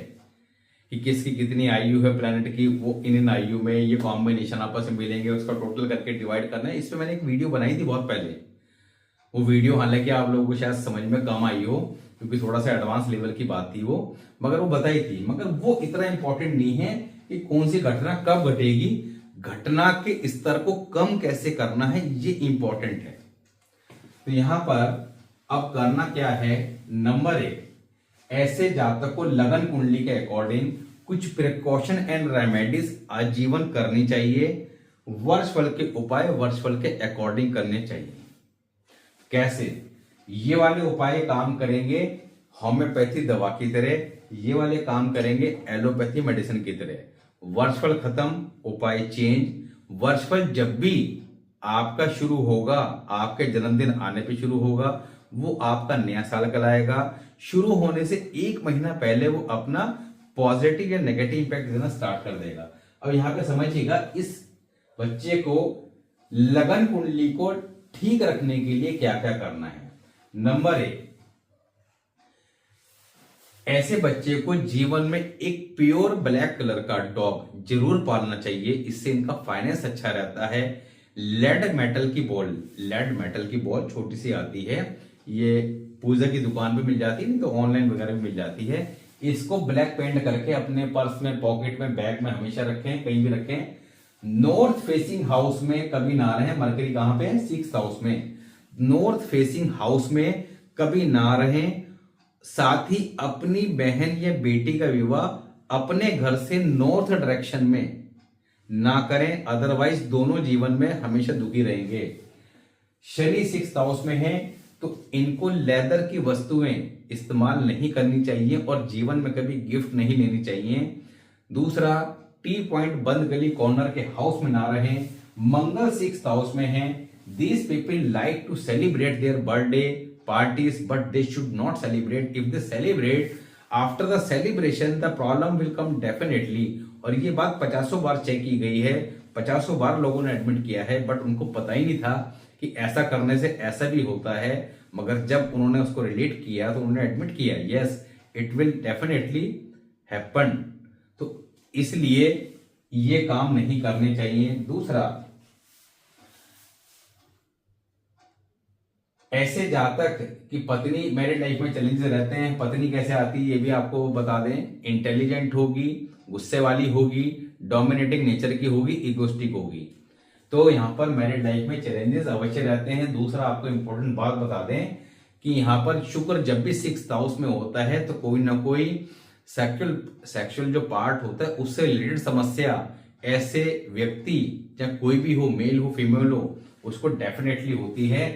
कि किसकी कितनी आयु है प्लैनेट की, वो इन आयु में ये कॉम्बिनेशन आपस में मिलेंगे, उसका टोटल करके डिवाइड करना है। इस पे मैंने एक वीडियो बनाई थी बहुत पहले, वो वीडियो हालांकि आप लोगों को शायद समझ में कम आई हो क्योंकि थोड़ा सा एडवांस लेवल की बात थी वो, मगर वो बताई थी। मगर वो इतना इंपॉर्टेंट नहीं है कि कौन सी घटना कब घटेगी, घटना के स्तर को कम कैसे करना है ये इंपॉर्टेंट है। तो यहां पर अब करना क्या है, नंबर 1, ऐसे जातक को लगन कुंडली के अकॉर्डिंग कुछ प्रिकॉशन एंड रेमेडीज आजीवन करनी चाहिए। वर्षफल के उपाय वर्षफल के अकॉर्डिंग करने चाहिए। कैसे? ये वाले उपाय काम करेंगे होम्योपैथी दवा की तरह, ये वाले काम करेंगे एलोपैथी मेडिसिन की तरह। वर्षफल खत्म, उपाय चेंज। वर्षफल जब भी आपका शुरू होगा, आपके जन्मदिन आने पे शुरू होगा, वो आपका नया साल कहलाएगा। शुरू होने से 1 महीना पहले वो अपना पॉजिटिव या नेगेटिव इंपैक्ट देना स्टार्ट कर देगा। अब यहां पे समझिएगा, इस बच्चे को लगन कुंडली को ठीक रखने के लिए क्या क्या करना है। नंबर 1, ऐसे बच्चे को जीवन में एक प्योर ब्लैक कलर का डॉग जरूर पालना चाहिए, इससे इनका फाइनेंस अच्छा रहता है। लेड मेटल की बॉल छोटी सी आती है, ये पूजा की दुकान पे मिल जाती है, नहीं तो ऑनलाइन वगैरह भी मिल जाती है। इसको ब्लैक पेंट करके अपने पर्स में, पॉकेट में, बैग में हमेशा रखें, कहीं भी रखें। नॉर्थ फेसिंग हाउस में कभी ना रहे। मरकरी कहां पे है? 6th हाउस में। नॉर्थ फेसिंग हाउस में कभी ना रहें। साथ ही अपनी बहन या बेटी का विवाह अपने घर से नॉर्थ डायरेक्शन में ना करें, अदरवाइज दोनों जीवन में हमेशा दुखी रहेंगे। शनि 6th हाउस में है तो इनको लेदर की वस्तुएं इस्तेमाल नहीं करनी चाहिए और जीवन में कभी गिफ्ट नहीं लेनी चाहिए। दूसरा, टी पॉइंट बंद गली कॉर्नर के हाउस में ना रहें। मंगल 6th हाउस में है। These people like to celebrate their birthday parties but they should not celebrate. If they celebrate, after the celebration the problem will come definitely। और ये बात 50 बार चेक की गई है, 50 बार लोगों ने एडमिट किया है, बट उनको पता ही नहीं था कि ऐसा करने से ऐसा भी होता है। मगर जब उन्होंने उसको रिलेट किया तो उन्होंने एडमिट किया, yes it will definitely happen. तो इसलिए ये काम नहीं करने चाहिए। दूसरा, ऐसे जातक की पत्नी मैरिड लाइफ में चैलेंजेस रहते हैं। पत्नी कैसे आती है ये भी आपको बता दें। इंटेलिजेंट होगी, गुस्से वाली होगी, डोमिनेटिंग नेचर की होगी, इगोस्टिक होगी। तो यहां पर मैरिड लाइफ में चैलेंजेस अवश्य रहते हैं। दूसरा, आपको इंपॉर्टेंट बात बता दें कि यहां पर शुक्र जब भी 6th हाउस में होता है तो कोई ना कोई सेक्सुअल जो पार्ट होता है उससे रिलेटेड समस्या ऐसे व्यक्ति, चाहे कोई भी हो, मेल हो फीमेल हो, उसको डेफिनेटली होती है।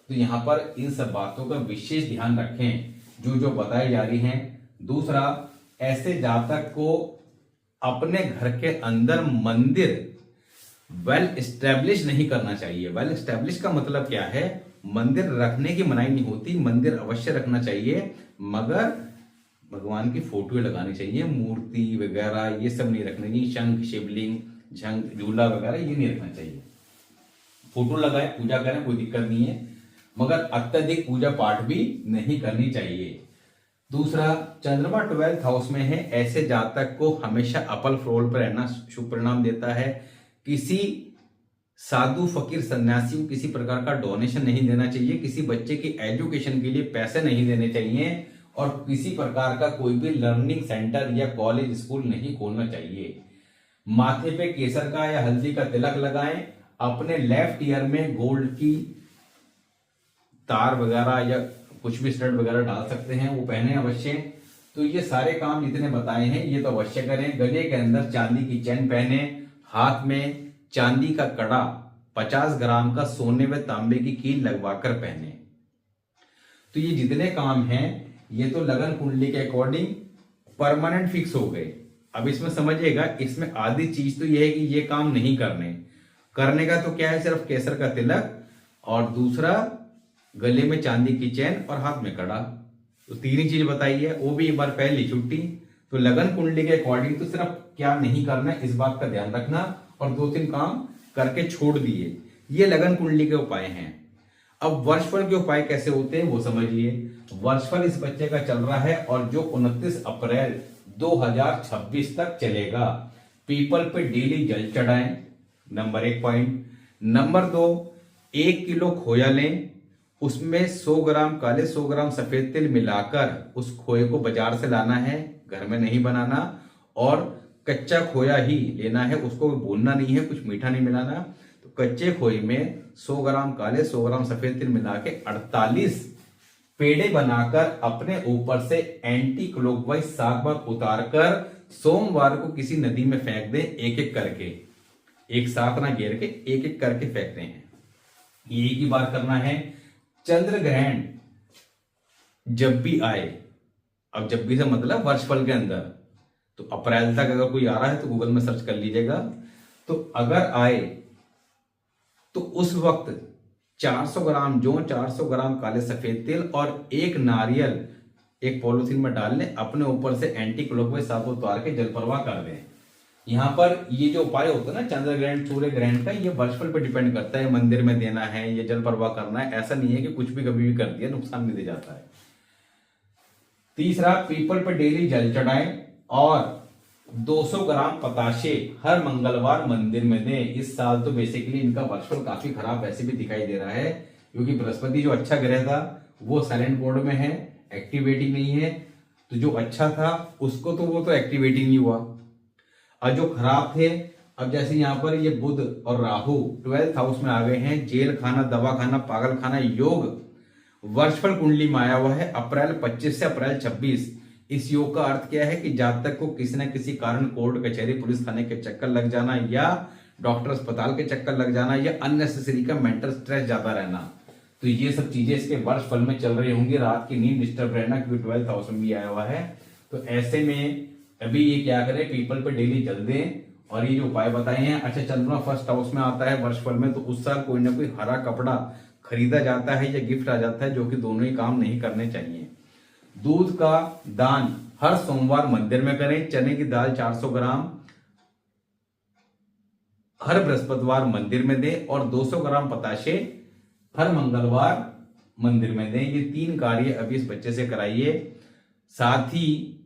तो यहां पर इन सब बातों का विशेष ध्यान रखें जो जो बताई जा रही हैं। दूसरा, ऐसे जातक को अपने घर के अंदर मंदिर वेल एस्टेब्लिश नहीं करना चाहिए। वेल एस्टेब्लिश का मतलब क्या है? मंदिर रखने की मनाही नहीं होती, मंदिर अवश्य रखना चाहिए, मगर भगवान की फोटो लगानी चाहिए, मूर्ति वगैरह ये सब नहीं रखना चाहिए। शंख, शिवलिंग, झंग, झूला वगैरह ये नहीं रखना चाहिए। फोटो लगाए, पूजा करें, कोई दिक्कत नहीं है, मगर अत्यधिक पूजा पाठ भी नहीं करनी चाहिए। दूसरा, चंद्रमा 12th हाउस में है, ऐसे जातक को हमेशा अपर फ्लोर पर रहना शुभ परिणाम देता है। किसी साधु फकीर सन्यासी को किसी प्रकार का डोनेशन नहीं देना चाहिए, किसी बच्चे की एजुकेशन के लिए पैसे नहीं देने चाहिए, और किसी प्रकार का कोई भी लर्निंग सेंटर या कॉलेज स्कूल नहीं खोलना चाहिए। माथे पे केसर का या हल्दी का तिलक लगाएं। अपने लेफ्ट ईयर में गोल्ड की तार वगैरह या कुछ भी स्टड वगैरह डाल सकते हैं, वो पहने अवश्य। तो ये सारे काम जितने बताए हैं ये तो अवश्य करें। गले के अंदर चांदी की चेन पहने, हाथ में चांदी का कड़ा 50 ग्राम का सोने व तांबे की कील लगवाकर पहने। तो ये जितने काम हैं ये तो लगन कुंडली के अकॉर्डिंग परमानेंट फिक्स हो गए। अब इसमें समझिएगा, इसमें आधी चीज तो ये है कि ये काम नहीं करने का तो क्या है, सिर्फ केसर का तिलक और दूसरा गले में चांदी की चेन और हाथ में कड़ा। तो तीन ही चीज बताई है, वो भी एक बार पहली छुट्टी। तो लगन कुंडली के अकॉर्डिंग तो सिर्फ क्या नहीं करना है इस बात का ध्यान रखना, और 2-3 काम करके छोड़ दिए। ये लगन कुंडली के उपाय हैं। अब वर्षफल के उपाय कैसे होते हैं वो समझिए। वर्षफल इस बच्चे का चल रहा है और जो 29 अप्रैल 2026 तक चलेगा। पीपल पे डेली जल चढ़ाएं, नंबर 1 पॉइंट। नंबर 2, 1 किलो खोया लें, उसमें 100 ग्राम काले 100 ग्राम सफेद तिल मिलाकर उस खोए को बाजार से लाना है, घर में नहीं बनाना, और कच्चा खोया ही लेना है, उसको भूनना नहीं है, कुछ मीठा नहीं मिलाना। तो कच्चे खोए में 100 ग्राम काले 100 ग्राम सफेद तिल मिला के 48 पेड़े बनाकर अपने ऊपर से एंटी क्लॉकवाइज 7 बार उतारकर सोमवार को किसी नदी में फेंक दें, एक एक करके, एक साथ ना घेर के एक एक करके फेंकते हैं। ये एक ही बार करना है। चंद्र ग्रहण जब भी आए, अब जब भी से मतलब वर्षफल के अंदर, तो अप्रैल तक अगर कोई आ रहा है तो गूगल में सर्च कर लीजिएगा। तो अगर आए तो उस वक्त 400 ग्राम जौ, 400 ग्राम काले सफेद तिल और एक नारियल एक पॉलिथीन में डाल लें, अपने ऊपर से एंटी क्लॉकवाइज साफ उतार के जल प्रवाह कर दें। यहाँ पर ये जो उपाय होता है ना चंद्र ग्रहण सूर्य ग्रहण का, ये वर्षफल पर डिपेंड करता है, मंदिर में देना है, ये जल प्रवाह करना है, ऐसा नहीं है कि कुछ भी कभी भी कर दिया नुकसान भी दे जाता है। तीसरा, पीपल पर डेली जल चढ़ाएं और 200 ग्राम पताशे हर मंगलवार मंदिर में दें। इस साल तो बेसिकली इनका वर्षफल काफी खराब वैसे भी दिखाई दे रहा है, क्योंकि बृहस्पति जो अच्छा ग्रह था वो साइलेंट मोड में है, एक्टिवेटिंग नहीं है। तो जो अच्छा था उसको तो वो तो एक्टिवेटिंग नहीं हुआ, और जो खराब थे, अब जैसे यहाँ पर ये बुध और राहु 12th हाउस में आ गए हैं, जेल खाना, दवा खाना, पागल खाना योग वर्षफल कुंडली में आया हुआ है अप्रैल 25 से अप्रैल 26। इस योग का अर्थ क्या है कि जातक को किसी न किसी कारण कोर्ट कचहरी पुलिस थाने के चक्कर लग जाना, या डॉक्टर अस्पताल के चक्कर लग जाना, या अननेसेसरी का मेंटल स्ट्रेस ज्यादा रहना, तो ये सब चीजें इसके वर्षफल में चल रही होंगी। रात की नींद डिस्टर्ब रहना, क्योंकि 12th हाउस में भी आया हुआ है। तो ऐसे में अभी ये क्या करें, पीपल पे डेली जल दें, और ये जो उपाय बताए हैं। अच्छा, चंद्रमा 1st हाउस में आता है वर्षफल में, तो उस साल कोई ना कोई हरा कपड़ा खरीदा जाता है या गिफ्ट आ जाता है, जो कि दोनों ही काम नहीं करने चाहिए। दूध का दान हर सोमवार मंदिर में करें। चने की दाल 400 ग्राम हर बृहस्पतिवार मंदिर में दें, और 200 ग्राम पताशे हर मंगलवार मंदिर में दें। ये 3 कार्य अभी इस बच्चे से कराइए। साथ ही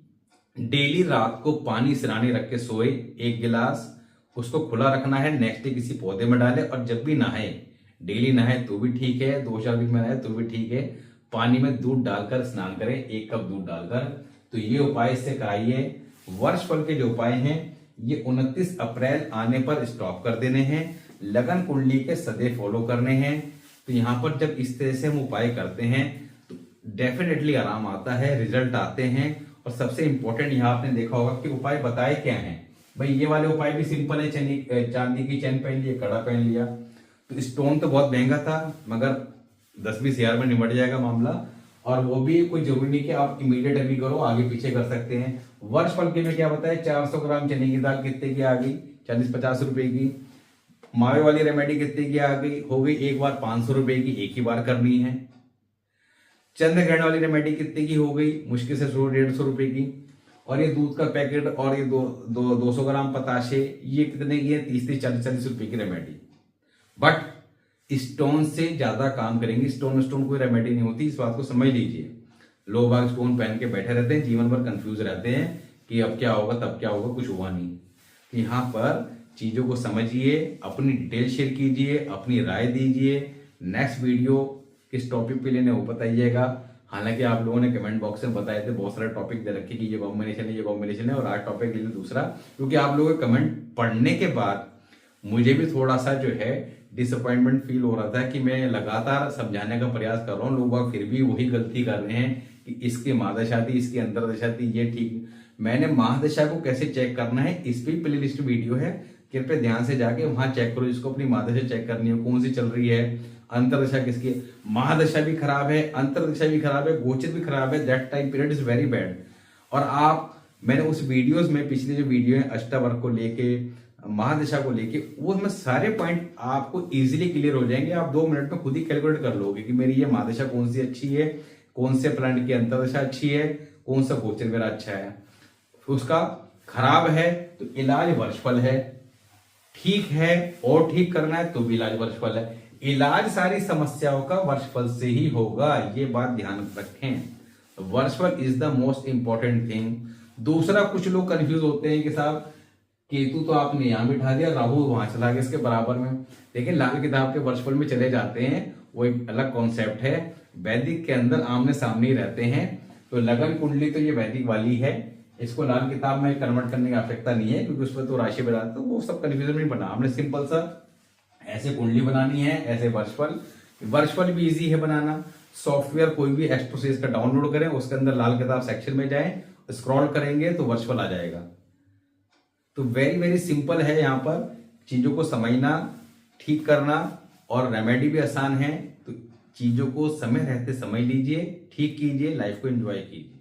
डेली रात को पानी सिराने रख के सोए 1 गिलास, उसको खुला रखना है, नेक्स्ट डे किसी पौधे में डाले, और जब भी नहाए, डेली नहाए तो भी ठीक है, 2-4 दिन में नहाए तो भी ठीक है, पानी में दूध डालकर स्नान करें, 1 कप दूध डालकर। तो ये उपाय इससे कराइए। वर्षफल के जो उपाय हैं ये 29 अप्रैल आने पर स्टॉप कर देने हैं, लगन कुंडली के सदैव फॉलो करने हैं। तो यहाँ पर जब इस तरह से हम उपाय करते हैं तो डेफिनेटली आराम आता है, रिजल्ट आते हैं। और सबसे इंपॉर्टेंट यहाँ आपने देखा होगा कि उपाय बताए क्या हैं भाई। ये वाले उपाय भी सिंपल है, चांदी की चैन पहन लिया, कड़ा पहन लिया। तो स्टोन तो बहुत महंगा था, मगर 10-20 हजार में निपट जाएगा मामला, और वो भी कोई जरूरी नहीं कि आप इमीडिएट अभी करो, आगे पीछे कर सकते हैं। वर्षफल के में क्या बताया, 400 ग्राम चने की दाल कितने की आ गई, 40-50 रुपए की। मावे वाली रेमेडी कितने की आ गई, हो गई एक बार 500 रुपए की, एक ही बार करनी है। चंद्र ग्रहण वाली रेमेडी कितने की हो गई, मुश्किल से 100-150 रुपए की। और ये दूध का पैकेट और ये 200 ग्राम पताशे, ये कितने की है, 30-40 रुपए की रेमेडी। बट स्टोन से ज्यादा काम करेंगे। स्टोन कोई रेमेडी नहीं होती, इस बात को समझ लीजिए। लोग बाग स्टोन पहन के बैठे रहते हैं, जीवन भर कंफ्यूज रहते हैं कि अब क्या होगा तब क्या होगा, कुछ हुआ नहीं। यहाँ पर चीजों को समझिए, अपनी डिटेल शेयर कीजिए, अपनी राय दीजिए। नेक्स्ट वीडियो किस टॉपिक पे लेने वो बताइएगा। हालांकि आप लोगों ने कमेंट बॉक्स में बताए थे, बहुत सारे टॉपिक दे रखे कि ये कॉम्बिनेशन है, ये कॉम्बिनेशन है, और आज टॉपिक ले दूसरा, क्योंकि आप लोगों के कमेंट पढ़ने के बाद मुझे भी थोड़ा सा जो है डिसअपॉइंटमेंट फील हो रहा था कि मैं लगातार समझाने का प्रयास कर रहा हूँ, लोग फिर भी वही गलती कर रहे हैं कि इसकी महादशा थी, इसकी अंतरदशा थी, ये ठीक। मैंने महादशा को कैसे चेक करना है इस पे प्ले लिस्ट वीडियो है, कृपया ध्यान से जाके वहां चेक करो, जिसको अपनी महादशा चेक करनी है कौन सी चल रही है, अंतरदशा किसकी। महादशा भी खराब है, अंतरदशा भी खराब है, गोचर भी खराब है, that time period is very bad. और आप, मैंने उस वीडियोस में, पिछले जो वीडियो है अष्टावर्ग को लेके, महादशा को लेके, वो में सारे पॉइंट आपको इजीली क्लियर हो जाएंगे। आप 2 मिनट में खुद ही कैलकुलेट कर लोगे कि मेरी ये महादशा कौन सी अच्छी है, कौन से प्लांट की अंतरदशा अच्छी है, कौन सा गोचर मेरा अच्छा है। उसका खराब है तो इलाज वर्षफल है, ठीक है और ठीक करना है तो भी इलाज वर्षफल है। इलाज सारी समस्याओं का वर्षफल से ही होगा, ये बात ध्यान रखें। Varshphal is the most important thing. दूसरा, कुछ लोग कंफ्यूज होते हैं कि साहब केतु तो आपने यहां बिठा दिया, राहु वहां चला गया इसके बराबर में। देखिए लाल किताब के वर्षफल में चले जाते हैं, वो एक अलग कॉन्सेप्ट है। वैदिक के अंदर आमने सामने ही रहते हैं। तो लगन कुंडली तो ये वैदिक वाली है, इसको लाल किताब में कन्वर्ट करने की आवश्यकता नहीं है, क्योंकि उसमें तो राशि बना, तो वो सब कंफ्यूजन नहीं बना। हमने सिंपल सा ऐसे कुंडली बनानी है, ऐसे वर्षफल। वर्षफल भी इजी है बनाना। सॉफ्टवेयर कोई भी एस्ट्रोसेस का डाउनलोड करें, उसके अंदर लाल किताब सेक्शन में जाएं, स्क्रॉल करेंगे तो वर्षफल आ जाएगा। तो वेरी वेरी सिंपल है, यहाँ पर चीजों को समझना, ठीक करना, और रेमेडी भी आसान है। तो चीजों को समय रहते समझ लीजिए, ठीक कीजिए, लाइफ को एंजॉय कीजिए।